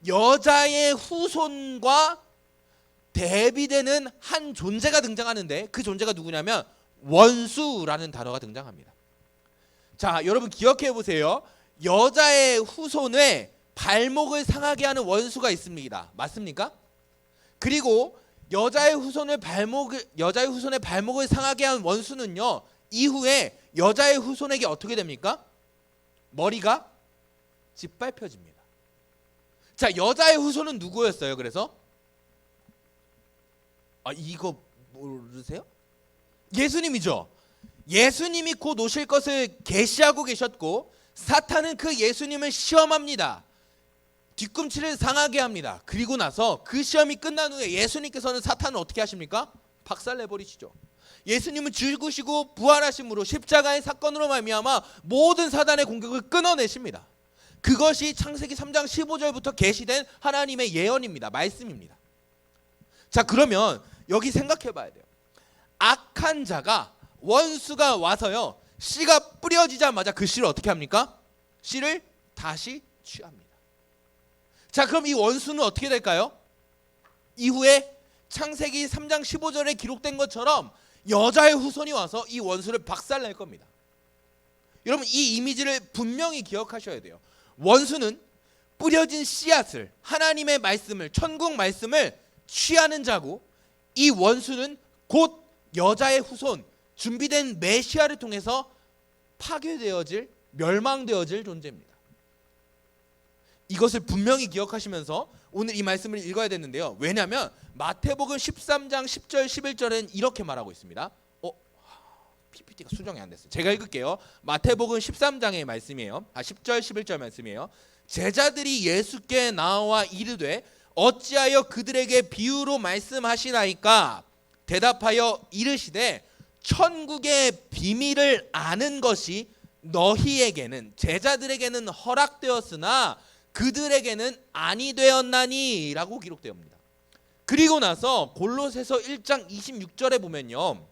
S1: 여자의 후손과 대비되는 한 존재가 등장하는데 그 존재가 누구냐면 원수라는 단어가 등장합니다. 자, 여러분 기억해 보세요. 여자의 후손의 발목을 상하게 하는 원수가 있습니다. 맞습니까? 그리고 여자의 후손의 발목을 상하게 한 원수는요, 이후에 여자의 후손에게 어떻게 됩니까? 머리가 짓밟혀집니다. 자, 여자의 후손은 누구였어요? 그래서 이거 모르세요? 예수님이죠. 예수님이 곧 오실 것을 계시하고 계셨고 사탄은 그 예수님을 시험합니다. 뒤꿈치를 상하게 합니다. 그리고 나서 그 시험이 끝난 후에 예수님께서는 사탄을 어떻게 하십니까? 박살내버리시죠. 예수님은 죽으시고 부활하심으로 십자가의 사건으로 말미암아 모든 사단의 공격을 끊어내십니다. 그것이 창세기 3장 15절부터 계시된 하나님의 예언입니다. 말씀입니다. 자, 그러면 여기 생각해 봐야 돼요. 악한 자가, 원수가 와서요, 씨가 뿌려지자마자 그 씨를 어떻게 합니까? 씨를 다시 취합니다. 자, 그럼 이 원수는 어떻게 될까요? 이후에 창세기 3장 15절에 기록된 것처럼 여자의 후손이 와서 이 원수를 박살낼 겁니다. 여러분, 이 이미지를 분명히 기억하셔야 돼요. 원수는 뿌려진 씨앗을, 하나님의 말씀을, 천국 말씀을 취하는 자고, 이 원수는 곧 여자의 후손, 준비된 메시아를 통해서 파괴되어질, 멸망되어질 존재입니다. 이것을 분명히 기억하시면서 오늘 이 말씀을 읽어야 되는데요. 왜냐하면 마태복음 13장 10절 11절은 이렇게 말하고 있습니다. PPT가 수정이 안 됐어요. 제가 읽을게요. 마태복음 13장의 말씀이에요. 10절 11절 말씀이에요. 제자들이 예수께 나와 이르되 어찌하여 그들에게 비유로 말씀하시나이까? 대답하여 이르시되 천국의 비밀을 아는 것이 너희에게는, 제자들에게는 허락되었으나 그들에게는 아니 되었나니 라고 기록되옵니다. 그리고 나서 골로새서 1장 26절에 보면요,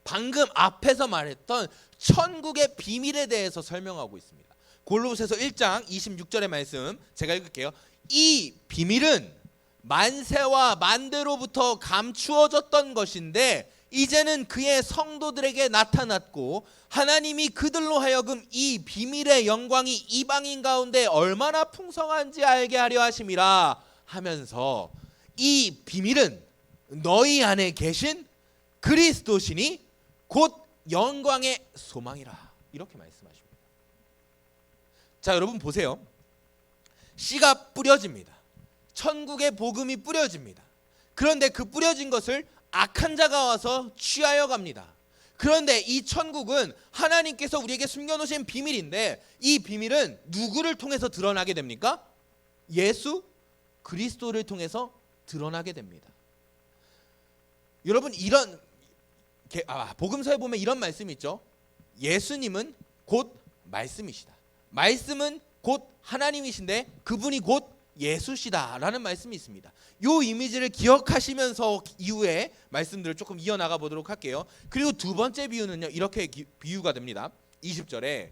S1: 방금 앞에서 말했던 천국의 비밀에 대해서 설명하고 있습니다. 골로새서 1장 26절의 말씀 제가 읽을게요. 이 비밀은 만세와 만대로부터 감추어졌던 것인데 이제는 그의 성도들에게 나타났고 하나님이 그들로 하여금 이 비밀의 영광이 이방인 가운데 얼마나 풍성한지 알게 하려 하심이라 하면서, 이 비밀은 너희 안에 계신 그리스도시니 곧 영광의 소망이라, 이렇게 말씀하십니다. 자, 여러분 보세요. 씨가 뿌려집니다. 천국의 복음이 뿌려집니다. 그런데 그 뿌려진 것을 악한 자가 와서 취하여 갑니다. 그런데 이 천국은 하나님께서 우리에게 숨겨놓으신 비밀인데 이 비밀은 누구를 통해서 드러나게 됩니까? 예수 그리스도를 통해서 드러나게 됩니다. 여러분, 이런 복음서에 보면 이런 말씀이 있죠. 예수님은 곧 말씀이시다. 말씀은 곧 하나님이신데 그분이 곧 예수시다라는 말씀이 있습니다. 이 이미지를 기억하시면서 이후에 말씀들을 조금 이어나가 보도록 할게요. 그리고 두 번째 비유는요, 이렇게 비유가 됩니다. 20절에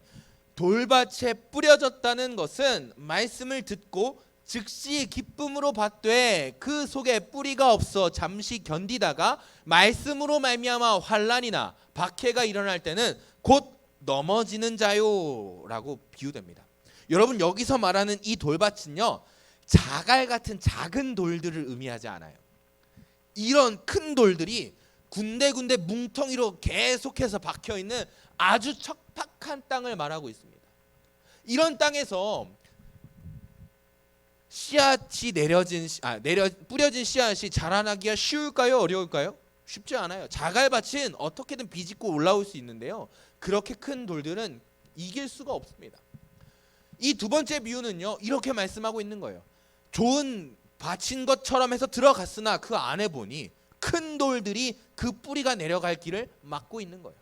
S1: 돌밭에 뿌려졌다는 것은 말씀을 듣고 즉시 기쁨으로 받되 그 속에 뿌리가 없어 잠시 견디다가 말씀으로 말미암아 환난이나 박해가 일어날 때는 곧 넘어지는 자요라고 비유됩니다. 여러분, 여기서 말하는 이 돌밭은요, 자갈 같은 작은 돌들을 의미하지 않아요. 이런 큰 돌들이 군데군데 뭉텅이로 계속해서 박혀있는 아주 척박한 땅을 말하고 있습니다. 이런 땅에서 씨앗이 뿌려진 씨앗이 자라나기가 쉬울까요? 어려울까요? 쉽지 않아요. 자갈밭은 어떻게든 비집고 올라올 수 있는데요, 그렇게 큰 돌들은 이길 수가 없습니다. 이 두 번째 비유는요, 이렇게 말씀하고 있는 거예요. 좋은 밭인 것처럼 해서 들어갔으나 그 안에 보니 큰 돌들이 그 뿌리가 내려갈 길을 막고 있는 거예요.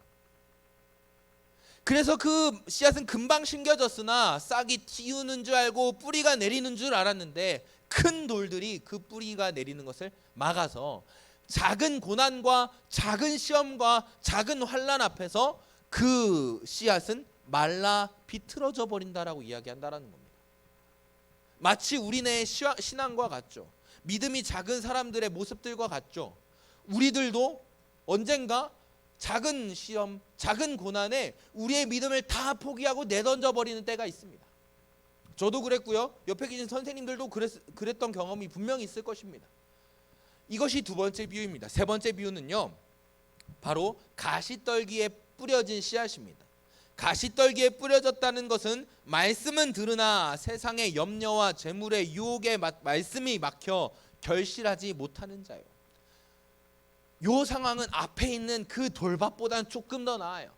S1: 그래서 그 씨앗은 금방 심겨졌으나 싹이 틔우는 줄 알고 뿌리가 내리는 줄 알았는데 큰 돌들이 그 뿌리가 내리는 것을 막아서 작은 고난과 작은 시험과 작은 환난 앞에서 그 씨앗은 말라 비틀어져 버린다라고 이야기한다라는 겁니다. 마치 우리네 신앙과 같죠. 믿음이 작은 사람들의 모습들과 같죠. 우리들도 언젠가 작은 시험, 작은 고난에 우리의 믿음을 다 포기하고 내던져 버리는 때가 있습니다. 저도 그랬고요. 옆에 계신 선생님들도 그랬던 경험이 분명히 있을 것입니다. 이것이 두 번째 비유입니다. 세 번째 비유는요, 바로 가시떨기에 뿌려진 씨앗입니다. 가시떨기에 뿌려졌다는 것은 말씀은 들으나 세상의 염려와 재물의 유혹에 말씀이 막혀 결실하지 못하는 자요. 요 상황은 앞에 있는 그 돌밭보다는 조금 더 나아요.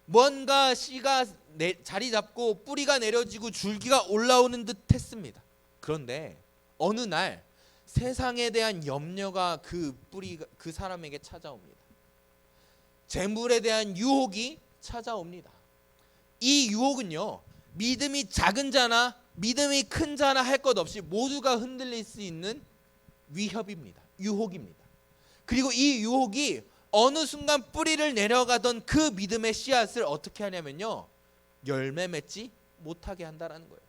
S1: 뭔가 씨가 자리 잡고 뿌리가 내려지고 줄기가 올라오는 듯 했습니다. 그런데 어느 날 세상에 대한 염려가 그 사람에게 찾아옵니다. 재물에 대한 유혹이 찾아옵니다. 이 유혹은요, 믿음이 작은 자나 믿음이 큰 자나 할 것 없이 모두가 흔들릴 수 있는 위협입니다. 유혹입니다. 그리고 이 유혹이 어느 순간 뿌리를 내려가던 그 믿음의 씨앗을 어떻게 하냐면요, 열매 맺지 못하게 한다라는 거예요.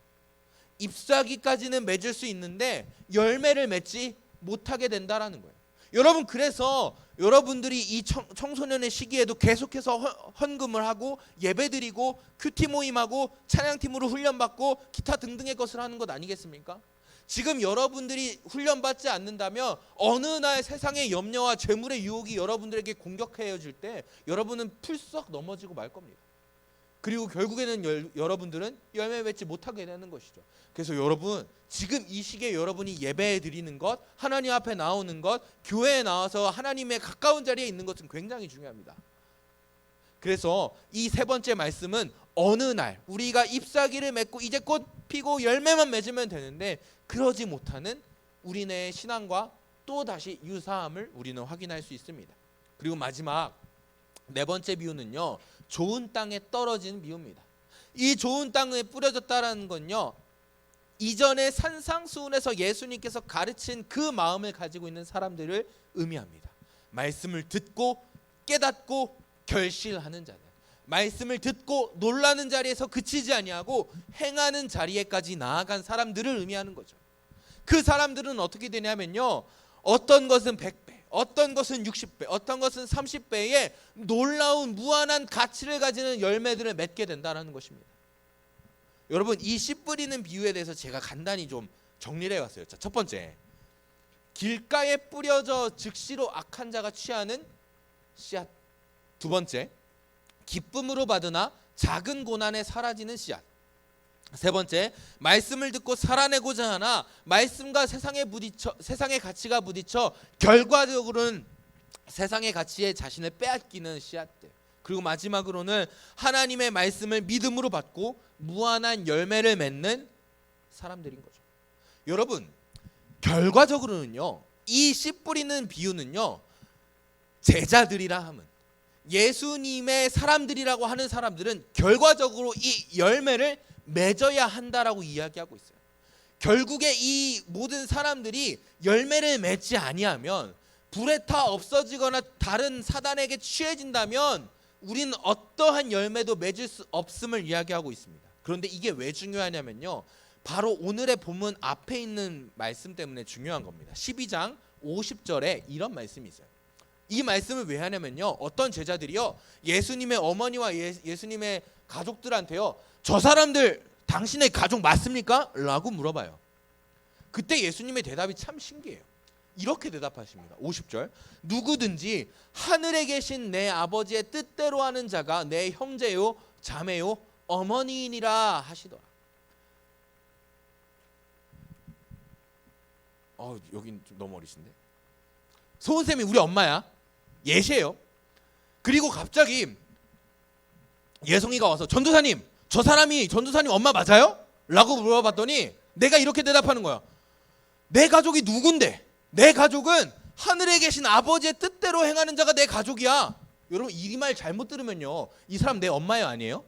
S1: 잎사귀까지는 맺을 수 있는데 열매를 맺지 못하게 된다라는 거예요. 여러분, 그래서 여러분들이 이 청소년의 시기에도 계속해서 헌금을 하고 예배드리고 큐티 모임하고 찬양팀으로 훈련받고 기타 등등의 것을 하는 것 아니겠습니까? 지금 여러분들이 훈련받지 않는다면 어느 날 세상의 염려와 재물의 유혹이 여러분들에게 공격해질 때 여러분은 풀썩 넘어지고 말 겁니다. 그리고 결국에는 여러분들은 열매 맺지 못하게 되는 것이죠. 그래서 여러분, 지금 이 시기에 여러분이 예배 드리는 것, 하나님 앞에 나오는 것, 교회에 나와서 하나님의 가까운 자리에 있는 것은 굉장히 중요합니다. 그래서 이 세 번째 말씀은 어느 날 우리가 잎사귀를 맺고 이제 꽃 피고 열매만 맺으면 되는데 그러지 못하는 우리네 신앙과 또다시 유사함을 우리는 확인할 수 있습니다. 그리고 마지막 네 번째 비유는요, 좋은 땅에 떨어진 비유입니다. 이 좋은 땅에 뿌려졌다라는 건요, 이전에 산상수훈에서 예수님께서 가르친 그 마음을 가지고 있는 사람들을 의미합니다. 말씀을 듣고 깨닫고 결실하는 자들, 말씀을 듣고 놀라는 자리에서 그치지 아니하고 행하는 자리에까지 나아간 사람들을 의미하는 거죠. 그 사람들은 어떻게 되냐면요, 어떤 것은 100배, 어떤 것은 60배, 어떤 것은 30배의 놀라운 무한한 가치를 가지는 열매들을 맺게 된다는 것입니다. 여러분, 이 씨 뿌리는 비유에 대해서 제가 간단히 좀 정리를 해봤어요. 자, 첫 번째, 길가에 뿌려져 즉시로 악한 자가 취하는 씨앗. 두 번째, 기쁨으로 받으나 작은 고난에 사라지는 씨앗. 세 번째, 말씀을 듣고 살아내고자 하나 말씀과 세상의 가치가 부딪혀 결과적으로는 세상의 가치에 자신을 빼앗기는 씨앗들. 그리고 마지막으로는 하나님의 말씀을 믿음으로 받고 무한한 열매를 맺는 사람들인 거죠. 여러분, 결과적으로는요, 이 씨 뿌리는 비유는요, 제자들이라 함은, 예수님의 사람들이라고 하는 사람들은 결과적으로 이 열매를 맺어야 한다라고 이야기하고 있어요. 결국에 이 모든 사람들이 열매를 맺지 아니하면, 불에 타 없어지거나 다른 사단에게 취해진다면 우리는 어떠한 열매도 맺을 수 없음을 이야기하고 있습니다. 그런데 이게 왜 중요하냐면요, 바로 오늘의 본문 앞에 있는 말씀 때문에 중요한 겁니다. 12장 50절에 이런 말씀이 있어요. 이 말씀을 왜 하냐면요, 어떤 제자들이요, 예수님의 어머니와 예수님의 가족들한테요, 저 사람들 당신의 가족 맞습니까? 라고 물어봐요. 그때 예수님의 대답이 참 신기해요. 이렇게 대답하십니다. 50절, 누구든지 하늘에 계신 내 아버지의 뜻대로 하는 자가 내 형제요 자매요 어머니이니라 하시더라. 여긴 좀 너무 어리신데. 소은쌤이 우리 엄마야. 예시예요. 그리고 갑자기 예성이가 와서 전도사님, 저 사람이 전도사님 엄마 맞아요? 라고 물어봤더니 내가 이렇게 대답하는 거야. 내 가족이 누군데? 내 가족은 하늘에 계신 아버지의 뜻대로 행하는 자가 내 가족이야. 여러분, 이 말 잘못 들으면요, 이 사람 내 엄마예요, 아니에요?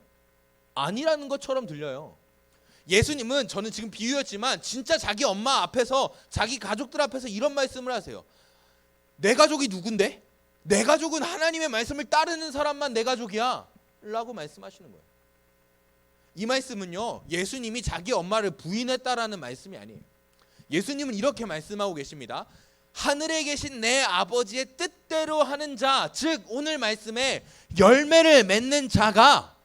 S1: 아니라는 것처럼 들려요. 예수님은, 저는 지금 비유였지만 진짜 자기 엄마 앞에서, 자기 가족들 앞에서 이런 말씀을 하세요. 내 가족이 누군데? 내 가족은 하나님의 말씀을 따르는 사람만 내 가족이야 라고 말씀하시는 거예요. 이 말씀은요, 예수님이 자기 엄마를 부인했다라는 말씀이 아니에요. 예수님은 이렇게 말씀하고 계십니다. 하늘에 계신 내 아버지의 뜻대로 하는 자, 즉 오늘 말씀에 열매를 맺는 자가,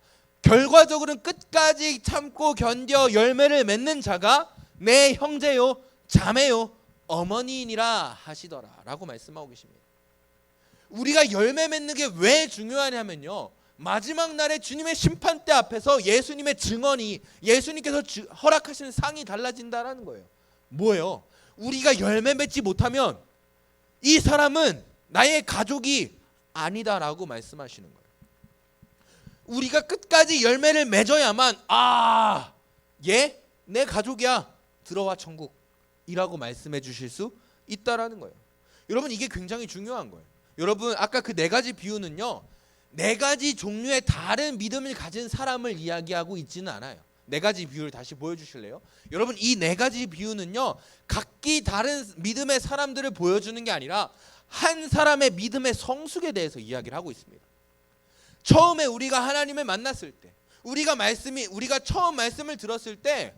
S1: 결과적으로는 끝까지 참고 견뎌 열매를 맺는 자가 내 형제요 자매요 어머니이니라 하시더라 라고 말씀하고 계십니다. 우리가 열매 맺는 게 왜 중요하냐면요, 마지막 날에 주님의 심판대 앞에서 예수님의 증언이, 예수님께서 허락하시는 상이 달라진다라는 거예요. 뭐예요? 우리가 열매 맺지 못하면 이 사람은 나의 가족이 아니다라고 말씀하시는 거예요. 우리가 끝까지 열매를 맺어야만 얘 내 가족이야, 들어와 천국이라고 말씀해 주실 수 있다라는 거예요. 여러분, 이게 굉장히 중요한 거예요. 여러분, 아까 그 네 가지 비유는요, 네 가지 종류의 다른 믿음을 가진 사람을 이야기하고 있지는 않아요. 네 가지 비유를 다시 보여주실래요? 여러분, 이 네 가지 비유는요, 각기 다른 믿음의 사람들을 보여주는 게 아니라 한 사람의 믿음의 성숙에 대해서 이야기를 하고 있습니다. 처음에 우리가 하나님을 만났을 때, 우리가 처음 말씀을 들었을 때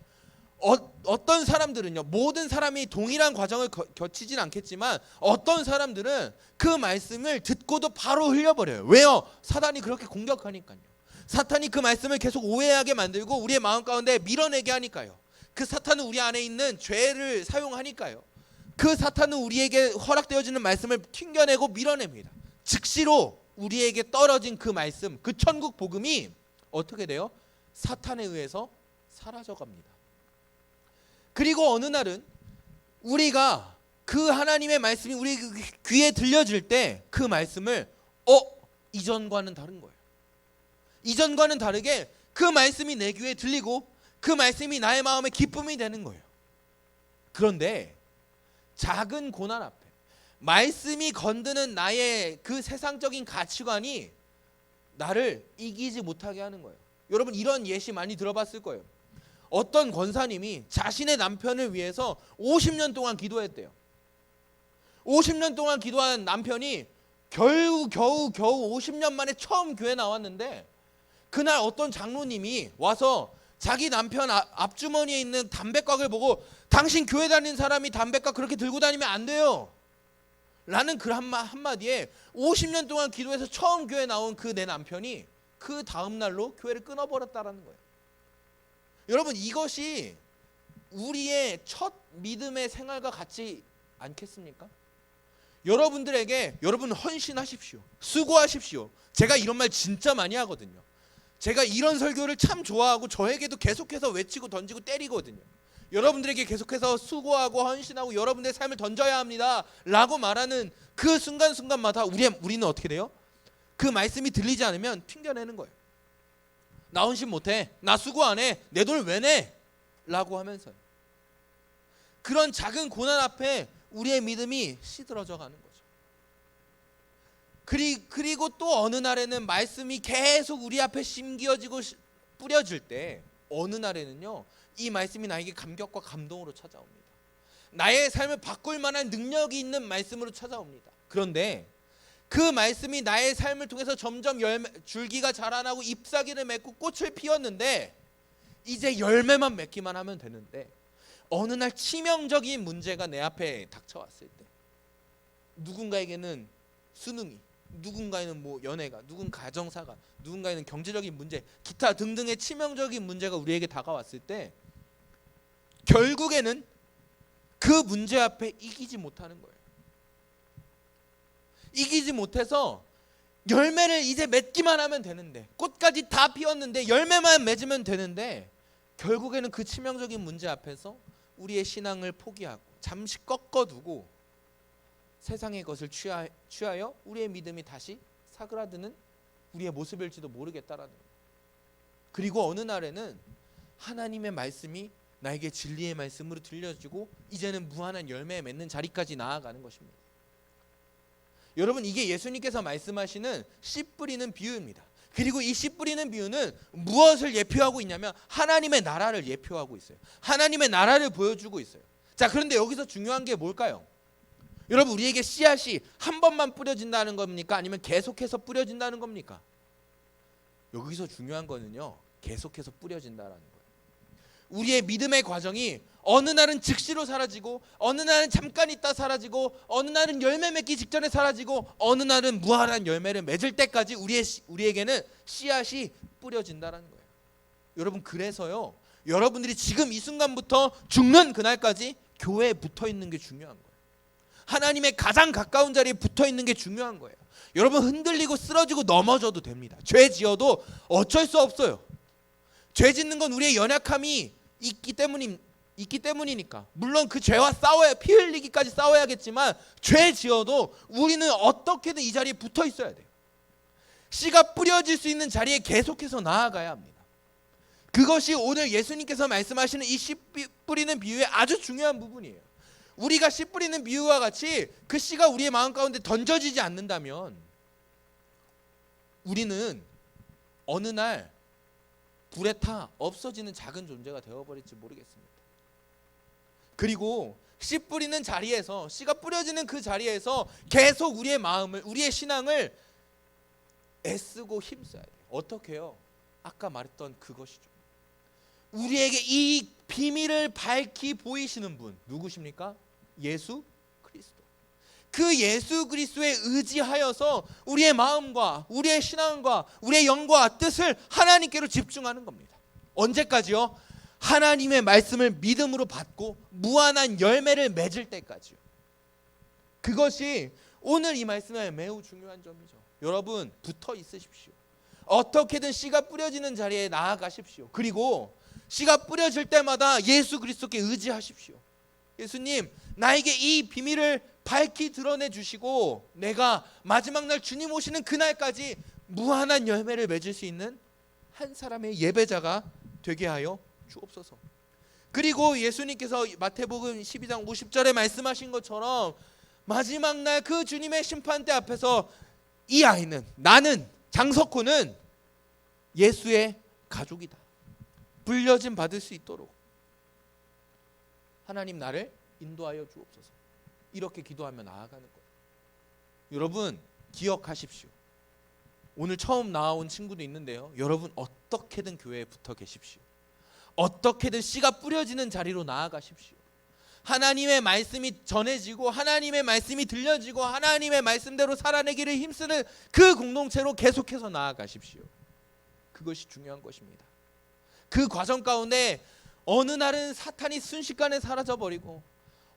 S1: 어떤 사람들은요, 모든 사람이 동일한 과정을 거치진 않겠지만 어떤 사람들은 그 말씀을 듣고도 바로 흘려버려요. 왜요? 사단이 그렇게 공격하니까요. 사탄이 그 말씀을 계속 오해하게 만들고 우리의 마음 가운데 밀어내게 하니까요. 그 사탄은 우리 안에 있는 죄를 사용하니까요. 그 사탄은 우리에게 허락되어지는 말씀을 튕겨내고 밀어냅니다. 즉시로 우리에게 떨어진 그 말씀, 그 천국 복음이 어떻게 돼요? 사탄에 의해서 사라져갑니다. 그리고 어느 날은 우리가 그 하나님의 말씀이 우리 귀에 들려질 때 그 말씀을 이전과는 다른 거예요. 이전과는 다르게 그 말씀이 내 귀에 들리고 그 말씀이 나의 마음에 기쁨이 되는 거예요. 그런데 작은 고난 앞에 말씀이 건드는 나의 그 세상적인 가치관이 나를 이기지 못하게 하는 거예요. 여러분, 이런 예시 많이 들어봤을 거예요. 어떤 권사님이 자신의 남편을 위해서 50년 동안 기도했대요. 50년 동안 기도한 남편이 겨우 50년 만에 처음 교회 나왔는데, 그날 어떤 장로님이 와서 자기 남편 앞주머니에 있는 담배각을 보고, 당신 교회 다니는 사람이 담배각 그렇게 들고 다니면 안 돼요 라는 글 한마디에 50년 동안 기도해서 처음 교회 나온 그 내 남편이 그 다음 날로 교회를 끊어버렸다라는 거예요. 여러분, 이것이 우리의 첫 믿음의 생활과 같지 않겠습니까? 여러분 헌신하십시오. 수고하십시오. 제가 이런 말 진짜 많이 하거든요. 제가 이런 설교를 참 좋아하고 저에게도 계속해서 외치고 던지고 때리거든요. 여러분들에게 계속해서 수고하고 헌신하고 여러분들의 삶을 던져야 합니다 라고 말하는 그 순간순간마다 우리는 어떻게 돼요? 그 말씀이 들리지 않으면 튕겨내는 거예요. 나 헌신 못해, 나 수고 안 해, 내 돈을 왜 내? 라고 하면서요. 그런 작은 고난 앞에 우리의 믿음이 시들어져 가는 거죠. 그리고 또 어느 날에는 말씀이 계속 우리 앞에 심기어지고 뿌려질 때, 어느 날에는요, 이 말씀이 나에게 감격과 감동으로 찾아옵니다. 나의 삶을 바꿀 만한 능력이 있는 말씀으로 찾아옵니다. 그런데 그 말씀이 나의 삶을 통해서 점점 줄기가 자라나고 잎사귀를 맺고 꽃을 피웠는데, 이제 열매만 맺기만 하면 되는데, 어느 날 치명적인 문제가 내 앞에 닥쳐왔을 때, 누군가에게는 수능이, 누군가에는 연애가, 누군 가정사가, 누군가에는 경제적인 문제, 기타 등등의 치명적인 문제가 우리에게 다가왔을 때, 결국에는 그 문제 앞에 이기지 못하는 거예요. 이기지 못해서 열매를 이제 맺기만 하면 되는데, 꽃까지 다 피웠는데 열매만 맺으면 되는데, 결국에는 그 치명적인 문제 앞에서 우리의 신앙을 포기하고 잠시 꺾어두고 세상의 것을 취하여 우리의 믿음이 다시 사그라드는 우리의 모습일지도 모르겠다라는 거예요. 그리고 어느 날에는 하나님의 말씀이 나에게 진리의 말씀으로 들려지고 이제는 무한한 열매 맺는 자리까지 나아가는 것입니다. 여러분, 이게 예수님께서 말씀하시는 씨 뿌리는 비유입니다. 그리고 이 씨 뿌리는 비유는 무엇을 예표하고 있냐면 하나님의 나라를 예표하고 있어요. 하나님의 나라를 보여주고 있어요. 자, 그런데 여기서 중요한 게 뭘까요? 여러분, 우리에게 씨앗이 한 번만 뿌려진다는 겁니까? 아니면 계속해서 뿌려진다는 겁니까? 여기서 중요한 거는요, 계속해서 뿌려진다라는 거예요. 우리의 믿음의 과정이 어느 날은 즉시로 사라지고, 어느 날은 잠깐 있다 사라지고, 어느 날은 열매 맺기 직전에 사라지고, 어느 날은 무한한 열매를 맺을 때까지 우리에게는 씨앗이 뿌려진다라는 거예요. 여러분, 그래서요, 여러분들이 지금 이 순간부터 죽는 그날까지 교회에 붙어 있는 게 중요한 거예요. 하나님의 가장 가까운 자리에 붙어 있는 게 중요한 거예요. 여러분, 흔들리고 쓰러지고 넘어져도 됩니다. 죄 지어도 어쩔 수 없어요. 죄 짓는 건 우리의 연약함이 있기 때문이니까. 물론 그 죄와 피 흘리기까지 싸워야겠지만, 죄 지어도 우리는 어떻게든 이 자리에 붙어 있어야 돼요. 씨가 뿌려질 수 있는 자리에 계속해서 나아가야 합니다. 그것이 오늘 예수님께서 말씀하시는 이 씨 뿌리는 비유의 아주 중요한 부분이에요. 우리가 씨 뿌리는 비유와 같이 그 씨가 우리의 마음 가운데 던져지지 않는다면 우리는 어느 날 불에 타 없어지는 작은 존재가 되어버릴지 모르겠습니다. 그리고 씨 뿌리는 자리에서, 씨가 뿌려지는 그 자리에서 계속 우리의 마음을, 우리의 신앙을 애쓰고 힘써야 돼요. 어떻게 해요? 아까 말했던 그것이죠. 우리에게 이 비밀을 밝히 보이시는 분 누구십니까? 예수 그리스도. 그 예수 그리스도에 의지하여서 우리의 마음과 우리의 신앙과 우리의 영과 뜻을 하나님께로 집중하는 겁니다. 언제까지요? 하나님의 말씀을 믿음으로 받고 무한한 열매를 맺을 때까지요. 그것이 오늘 이 말씀의 매우 중요한 점이죠. 여러분, 붙어 있으십시오. 어떻게든 씨가 뿌려지는 자리에 나아가십시오. 그리고 씨가 뿌려질 때마다 예수 그리스도께 의지하십시오. 예수님, 나에게 이 비밀을 밝히 드러내 주시고 내가 마지막 날 주님 오시는 그날까지 무한한 열매를 맺을 수 있는 한 사람의 예배자가 되게 하여 주옵소서. 그리고 예수님께서 마태복음 12장 50절에 말씀하신 것처럼 마지막 날 그 주님의 심판대 앞에서 이 아이는, 나는, 장석호는 예수의 가족이다, 불려짐 받을 수 있도록 하나님 나를 인도하여 주옵소서. 이렇게 기도하며 나아가는 거예요. 여러분, 기억하십시오. 오늘 처음 나온 친구도 있는데요, 여러분 어떻게든 교회에 붙어 계십시오. 어떻게든 씨가 뿌려지는 자리로 나아가십시오. 하나님의 말씀이 전해지고 하나님의 말씀이 들려지고 하나님의 말씀대로 살아내기를 힘쓰는 그 공동체로 계속해서 나아가십시오. 그것이 중요한 것입니다. 그 과정 가운데 어느 날은 사탄이 순식간에 사라져버리고,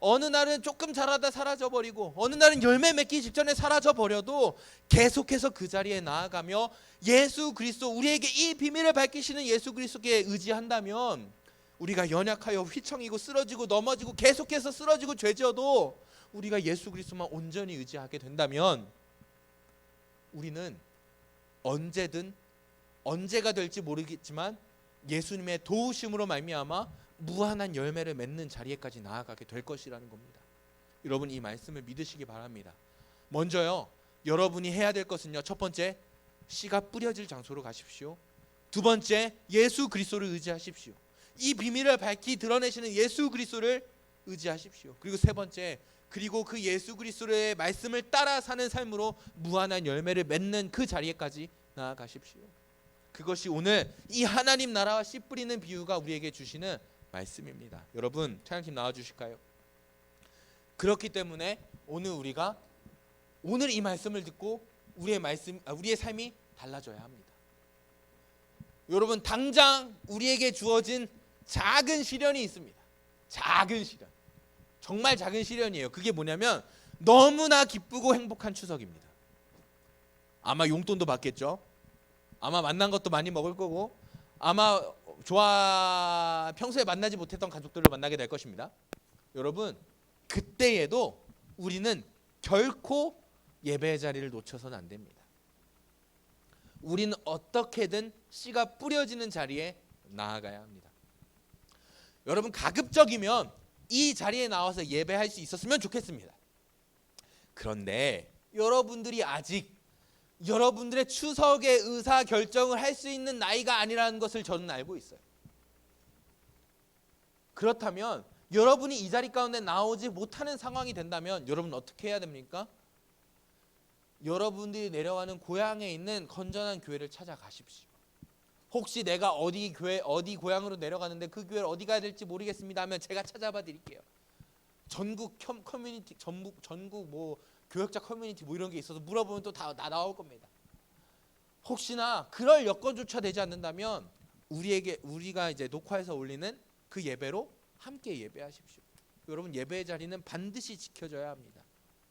S1: 어느 날은 조금 자라다 사라져버리고, 어느 날은 열매 맺기 직전에 사라져버려도 계속해서 그 자리에 나아가며 예수 그리스도, 우리에게 이 비밀을 밝히시는 예수 그리스도께 의지한다면 우리가 연약하여 휘청이고 쓰러지고 넘어지고 계속해서 쓰러지고 죄지어도 우리가 예수 그리스도만 온전히 의지하게 된다면 우리는 언제든, 언제가 될지 모르겠지만 예수님의 도우심으로 말미암아 무한한 열매를 맺는 자리에까지 나아가게 될 것이라는 겁니다. 여러분, 이 말씀을 믿으시기 바랍니다. 먼저요, 여러분이 해야 될 것은요, 첫 번째, 씨가 뿌려질 장소로 가십시오. 두 번째, 예수 그리스도를 의지하십시오. 이 비밀을 밝히 드러내시는 예수 그리스도를 의지하십시오. 그리고 세 번째, 그리고 그 예수 그리스도의 말씀을 따라 사는 삶으로 무한한 열매를 맺는 그 자리에까지 나아가십시오. 그것이 오늘 이 하나님 나라와 씨 뿌리는 비유가 우리에게 주시는 말씀입니다. 여러분, 찬양팀 나와주실까요? 그렇기 때문에 오늘 이 말씀을 듣고 우리의 삶이 달라져야 합니다. 여러분, 당장 우리에게 주어진 작은 시련이 있습니다. 작은 시련, 정말 작은 시련이에요. 그게 뭐냐면 너무나 기쁘고 행복한 추석입니다. 아마 용돈도 받겠죠. 아마 만난 것도 많이 먹을 거고, 아마 평소에 만나지 못했던 가족들을 만나게 될 것입니다. 여러분, 그때에도 우리는 결코 예배의 자리를 놓쳐서는 안 됩니다. 우리는 어떻게든 씨가 뿌려지는 자리에 나아가야 합니다. 여러분, 가급적이면 이 자리에 나와서 예배할 수 있었으면 좋겠습니다. 그런데 여러분들이 아직 여러분들의 추석의 의사 결정을 할 수 있는 나이가 아니라는 것을 저는 알고 있어요. 그렇다면 여러분이 이 자리 가운데 나오지 못하는 상황이 된다면 여러분 어떻게 해야 됩니까? 여러분들이 내려가는 고향에 있는 건전한 교회를 찾아가십시오. 혹시 내가 어디 교회 어디 고향으로 내려가는데 그 교회를 어디 가야 될지 모르겠습니다 하면 제가 찾아봐 드릴게요. 전국 커뮤니티 전국 뭐 교역자 커뮤니티 뭐 이런 게 있어서 물어보면 또 다 나올 겁니다. 혹시나 그럴 여건조차 되지 않는다면 우리가 이제 녹화해서 올리는 그 예배로 함께 예배하십시오. 여러분, 예배의 자리는 반드시 지켜져야 합니다.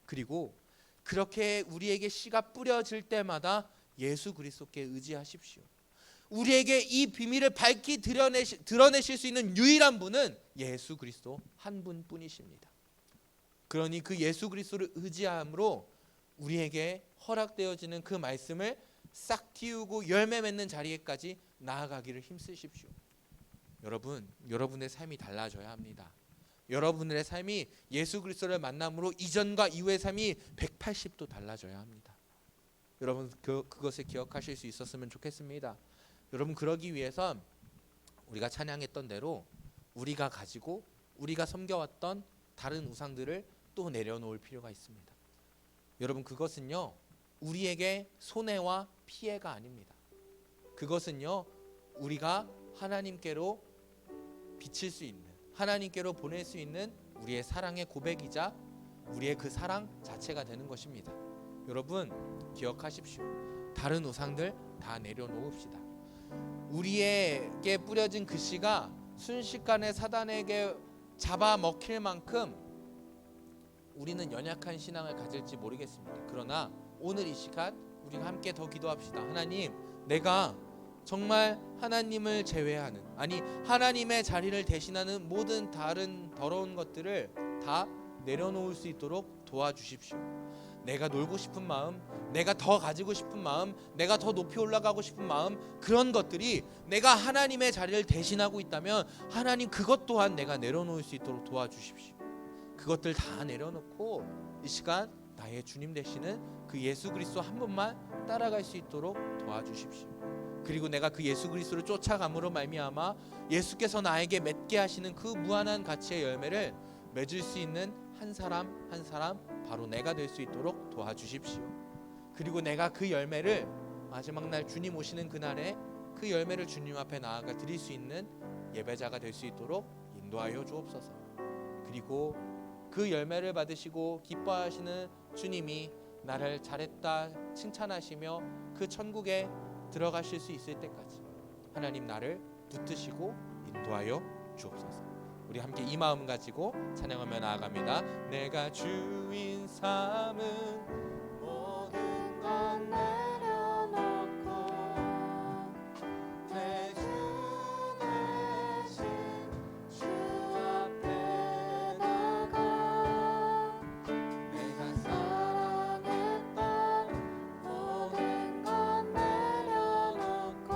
S1: 그리고 그렇게 우리에게 씨가 뿌려질 때마다 예수 그리스도께 의지하십시오. 우리에게 이 비밀을 밝히 드러내실 수 있는 유일한 분은 예수 그리스도 한 분뿐이십니다. 그러니 그 예수 그리스도를 의지함으로 우리에게 허락되어지는 그 말씀을 싹 틔우고 열매 맺는 자리에까지 나아가기를 힘쓰십시오. 여러분의 삶이 달라져야 합니다. 여러분의 삶이 예수 그리스도를 만남으로 이전과 이후의 삶이 180도 달라져야 합니다. 여러분, 그것을 기억하실 수 있었으면 좋겠습니다. 여러분, 그러기 위해선 우리가 찬양했던 대로 우리가 가지고 우리가 섬겨왔던 다른 우상들을 또 내려놓을 필요가 있습니다. 여러분, 그것은요 우리에게 손해와 피해가 아닙니다. 그것은요 우리가 하나님께로 비칠 수 있는, 하나님께로 보낼 수 있는 우리의 사랑의 고백이자 우리의 그 사랑 자체가 되는 것입니다. 여러분, 기억하십시오. 다른 우상들 다 내려놓읍시다. 우리에게 뿌려진 그 씨가 순식간에 사단에게 잡아먹힐 만큼 우리는 연약한 신앙을 가질지 모르겠습니다. 그러나 오늘 이 시간 우리가 함께 더 기도합시다. 하나님, 내가 정말 하나님을 제외하는, 아니 하나님의 자리를 대신하는 모든 다른 더러운 것들을 다 내려놓을 수 있도록 도와주십시오. 내가 놀고 싶은 마음, 내가 더 가지고 싶은 마음, 내가 더 높이 올라가고 싶은 마음, 그런 것들이 내가 하나님의 자리를 대신하고 있다면 하나님 그것 또한 내가 내려놓을 수 있도록 도와주십시오. 그것들 다 내려놓고 이 시간 나의 주님 되시는 그 예수 그리스도 한 분만 따라갈 수 있도록 도와주십시오. 그리고 내가 그 예수 그리스도를 쫓아감으로 말미암아 예수께서 나에게 맺게 하시는 그 무한한 가치의 열매를 맺을 수 있는 한 사람 한 사람 바로 내가 될 수 있도록 도와주십시오. 그리고 내가 그 열매를 마지막 날 주님 오시는 그날에 그 열매를 주님 앞에 나아가 드릴 수 있는 예배자가 될 수 있도록 인도하여 주옵소서. 그리고 그 열매를 받으시고 기뻐하시는 주님이 나를 잘했다 칭찬하시며 그 천국에 들어가실 수 있을 때까지 하나님 나를 붙드시고 인도하여 주옵소서. 우리 함께 이 마음 가지고 찬양하며 나아갑니다. 내가 주인 삼은
S2: 모든 건 내려놓고 내 주 대신 주 앞에 나가 내가 사랑했던 모든 건 내려놓고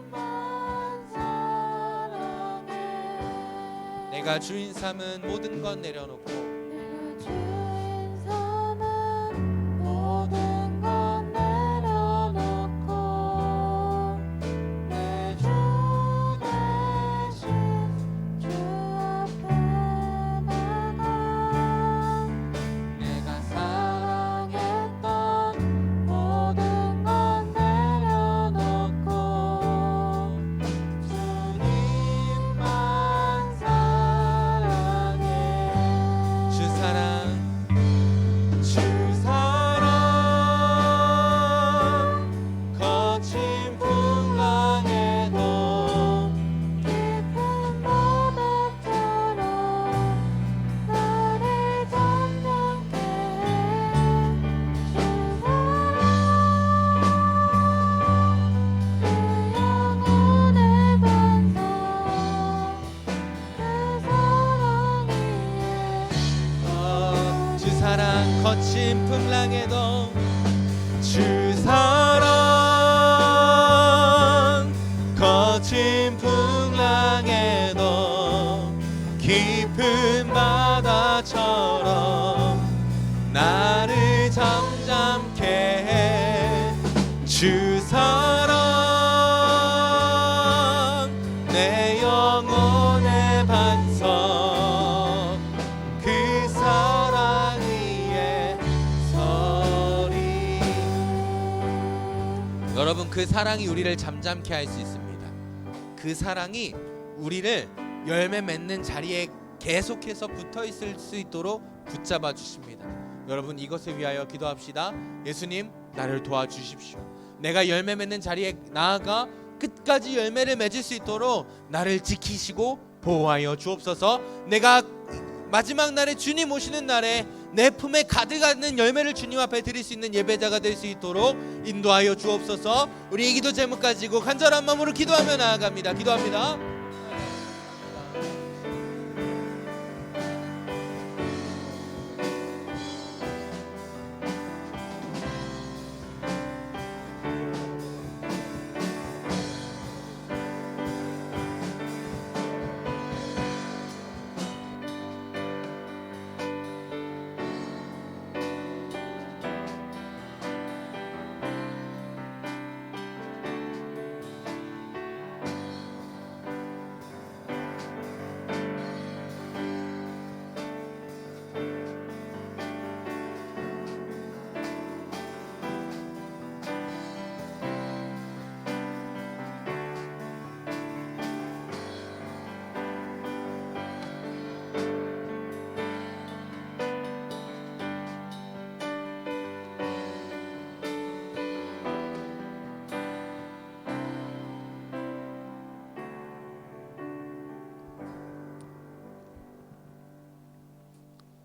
S2: 주님만 사랑해.
S1: 내가 주인 삼은 모든 건 내려놓고
S2: 내가 주인 삼은 모든 건 내려놓고 내 주 대신 주 앞에 나가 내가 사랑했던 모든 건 내려놓고 주님만 사랑해.
S1: 주 사랑 거친 풍랑에도
S2: 깊은 바다처럼 나를 잠잠케 해. 주 사랑 그 영혼의 반석 그 사랑이에
S1: 주 사랑 거친 풍랑에도 깊은 바다처럼 나를 잠잠케 해. 주 사랑 내 영혼의 반석 그 사랑 위에 서리. 그 사랑이 우리를 잠잠케 할 수 있습니다. 그 사랑이 우리를 열매 맺는 자리에 계속해서 붙어 있을 수 있도록 붙잡아 주십니다. 여러분, 이것을 위하여 기도합시다. 예수님, 나를 도와주십시오. 내가 열매 맺는 자리에 나아가 끝까지 열매를 맺을 수 있도록 나를 지키시고 보호하여 주옵소서. 내가 마지막 날에 주님 오시는 날에 내 품에 가득하는 열매를 주님 앞에 드릴 수 있는 예배자가 될 수 있도록 인도하여 주옵소서. 우리의 기도 제목 가지고 간절한 마음으로 기도하며 나아갑니다. 기도합니다.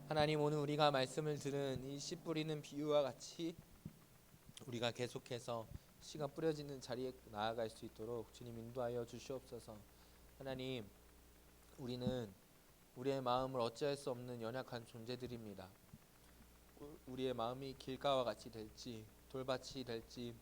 S1: 하나님, 오늘 우리가 말씀을 들은 이 씨 뿌리는 비유와 같이 우리가 계속해서 씨가 뿌려지는 자리에 나아갈 수 있도록 주님 인도하여 주시옵소서. 하나님, 우리는 우리의 마음을 어찌할 수 없는 연약한 존재들입니다. 우리의 마음이 길가와 같이 될지, 돌밭이 될지,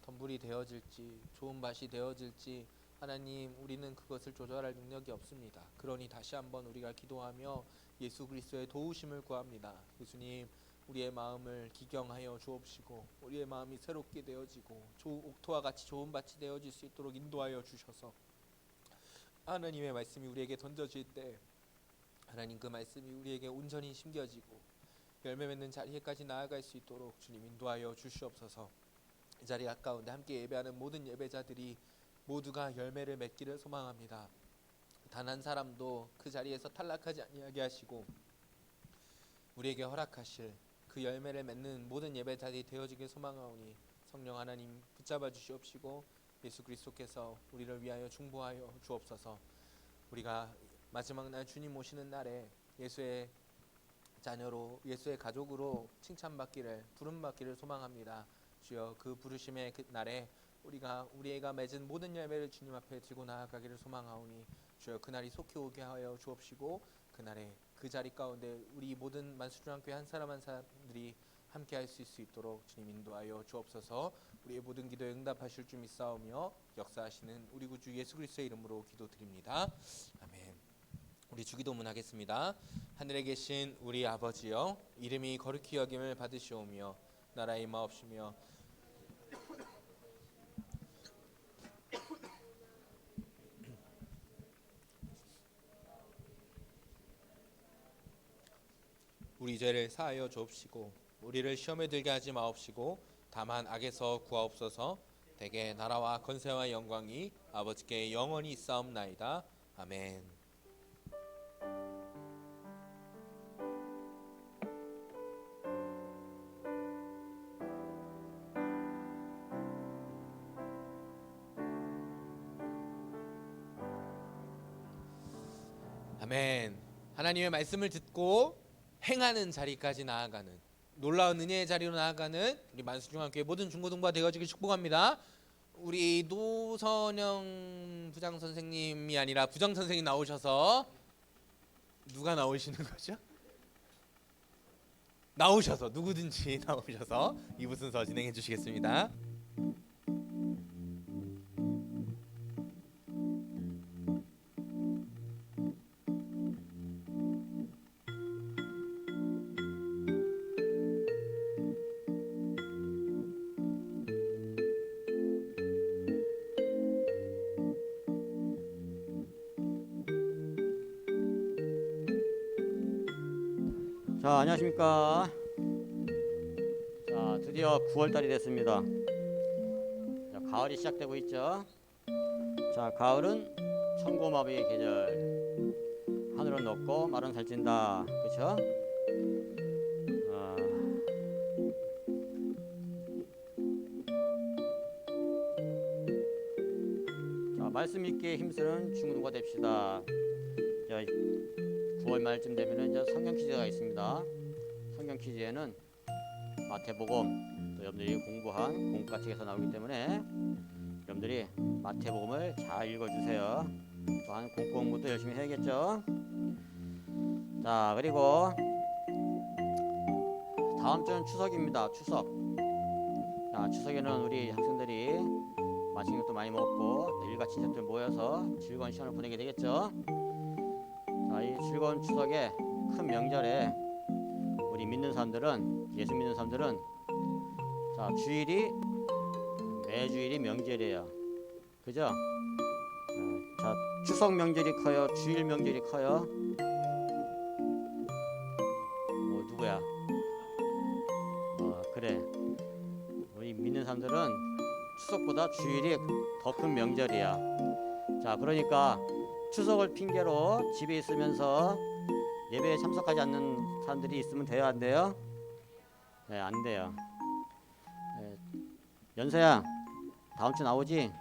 S1: 덤불이 되어질지, 좋은 밭이 되어질지, 하나님, 우리는 그것을 조절할 능력이 없습니다. 그러니 다시 한번 우리가 기도하며 예수 그리스도의 도우심을 구합니다. 예수님, 우리의 마음을 기경하여 주옵시고 우리의 마음이 새롭게 되어지고 옥토와 같이 좋은 밭이 되어질 수 있도록 인도하여 주셔서 하나님의 말씀이 우리에게 던져질 때 하나님, 그 말씀이 우리에게 온전히 심겨지고 열매 맺는 자리에까지 나아갈 수 있도록 주님 인도하여 주시옵소서. 이 자리 가까운데 함께 예배하는 모든 예배자들이 모두가 열매를 맺기를 소망합니다. 단 한 사람도 그 자리에서 탈락하지 아니하게 하시고 우리에게 허락하실 그 열매를 맺는 모든 예배자들이 되어지길 소망하오니 성령 하나님 붙잡아 주시옵시고 예수 그리스도께서 우리를 위하여 중보하여 주옵소서. 우리가 마지막 날 주님 오시는 날에 예수의 자녀로, 예수의 가족으로 칭찬받기를, 부름받기를 소망합니다. 주여, 그 부르심의 그 날에 우리가 맺은 모든 열매를 주님 앞에 들고 나아가기를 소망하오니 주여, 그날이 속히 오게 하여 주옵시고 그날에 그 자리 가운데 우리 모든 만수중앙교회 한 사람 한 사람들이 함께 할 수 있도록 주님 인도하여 주옵소서. 우리의 모든 기도에 응답하실 줄 믿사오며 역사하시는 우리 구주 예수 그리스도의 이름으로 기도드립니다. 아멘. 우리 주기도문 하겠습니다. 하늘에 계신 우리 아버지여, 이름이 거룩히 여김을 받으시오며 나라의 임하옵시며 우리 죄를 사하여 주옵시고 우리를 시험에 들게 하지 마옵시고 다만 악에서 구하옵소서. 대개 나라와 권세와 영광이 아버지께 영원히 있사옵나이다. 아멘. 아멘. 하나님의 말씀을 듣고 행하는 자리까지 나아가는 놀라운 은혜의 자리로 나아가는 우리 만수중앙교회 모든 중고등부가 되어지길 축복합니다. 우리 노선영 부장 선생님이 아니라 부장 선생님 나오셔서, 누가 나오시는 거죠? 나오셔서, 누구든지 나오셔서 2부 순서 진행해 주시겠습니다.
S4: 자, 안녕하십니까. 자, 드디어 9월달이 됐습니다. 자, 가을이 시작되고 있죠. 자, 가을은 천고마비의 계절. 하늘은 높고 말은 살찐다. 그렇죠? 자, 말씀 있게 힘쓰는 중고등부가 됩시다. 자, 9월 말쯤 되면은 이제 성경 퀴즈가 있습니다. 성경 퀴즈에는 마태복음, 또 여러분들이 공부한 공과 책에서 나오기 때문에 여러분들이 마태복음을 잘 읽어주세요. 또한 공부도 열심히 해야겠죠. 자, 그리고 다음 주는 추석입니다. 추석. 자, 추석에는 우리 학생들이 맛있는 것도 많이 먹고 일가 친척들 모여서 즐거운 시간을 보내게 되겠죠. 자, 이 즐거운 추석에 큰 명절에 우리 믿는 사람들은, 예수 믿는 사람들은 자, 주일이 매주일이 명절이에요. 그죠? 자, 추석 명절이 커요? 주일 명절이 커요? 누구야? 그래. 우리 믿는 사람들은 추석보다 주일이 더 큰 명절이야. 자, 그러니까 추석을 핑계로 집에 있으면서 예배에 참석하지 않는 사람들이 있으면 돼요, 안 돼요? 네, 안 돼요. 네. 연서야, 다음 주 나오지?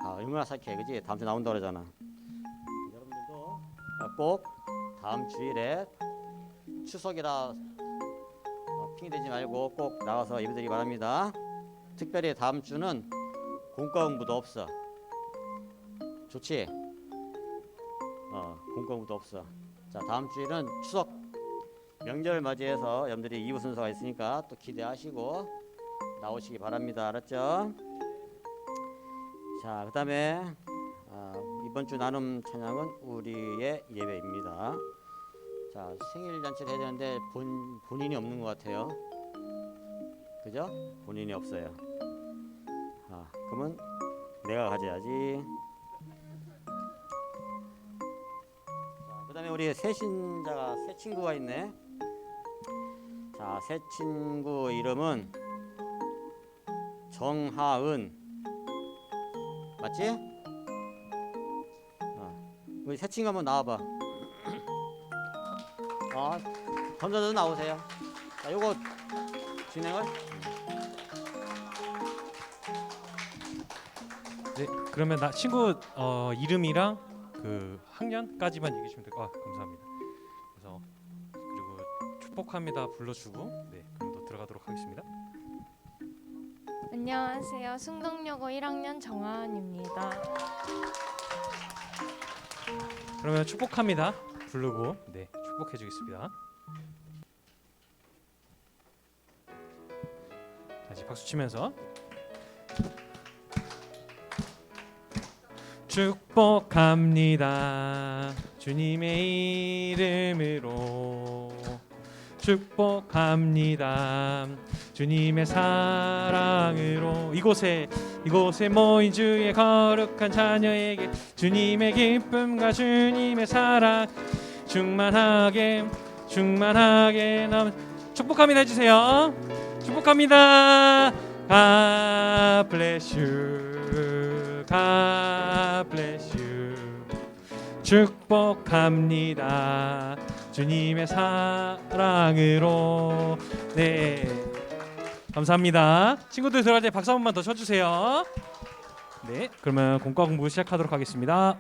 S4: 얼마나 착해, 그지? 다음 주 나온다 그러잖아. 여러분들도 꼭 다음 주일에 추석이라 핑계대지 말고 꼭 나와서 예배드리기 바랍니다. 특별히 다음 주는 공과 공부도 없어. 좋지? 공과 공부도 없어. 자, 다음 주일은 추석 명절 맞이해서 여러분들이 2부 순서가 있으니까 또 기대하시고 나오시기 바랍니다. 알았죠? 자, 그 다음에 이번 주 나눔 찬양은 우리의 예배입니다. 자, 생일 잔치를 해야 되는데 본인이 없는 것 같아요. 그죠? 본인이 없어요. 그러면 내가 가져야지. 자, 그 다음에 우리 새 친구가 있네. 자, 새 친구 이름은 정하은. 맞지? 우리 새 친구 한번 나와봐. 전자도 나오세요. 자, 요거 진행을.
S3: 네, 그러면 나 친구 이름이랑 그 학년까지만 얘기해 주시면 될 것 같아요. 감사합니다. 그래서 그리고 축복합니다 불러주고 네, 그럼 또 들어가도록 하겠습니다.
S2: 안녕하세요. 승동여고 1학년 정하은입니다.
S3: 그러면 축복합니다 부르고 네, 축복해 주겠습니다. 다시 박수 치면서 축복합니다 주님의 이름으로 축복합니다 주님의 사랑으로 이곳에 모인 주의 거룩한 자녀에게 주님의 기쁨과 주님의 사랑 충만하게 축복합니다 해주세요. 축복합니다. God bless you. God bless you. 축복합니다. 주님의 사랑으로. 네, 감사합니다. 친구들 들어갈 때 박수 한 번만 더 쳐주세요. 네, 그러면 공과 공부 시작하도록 하겠습니다.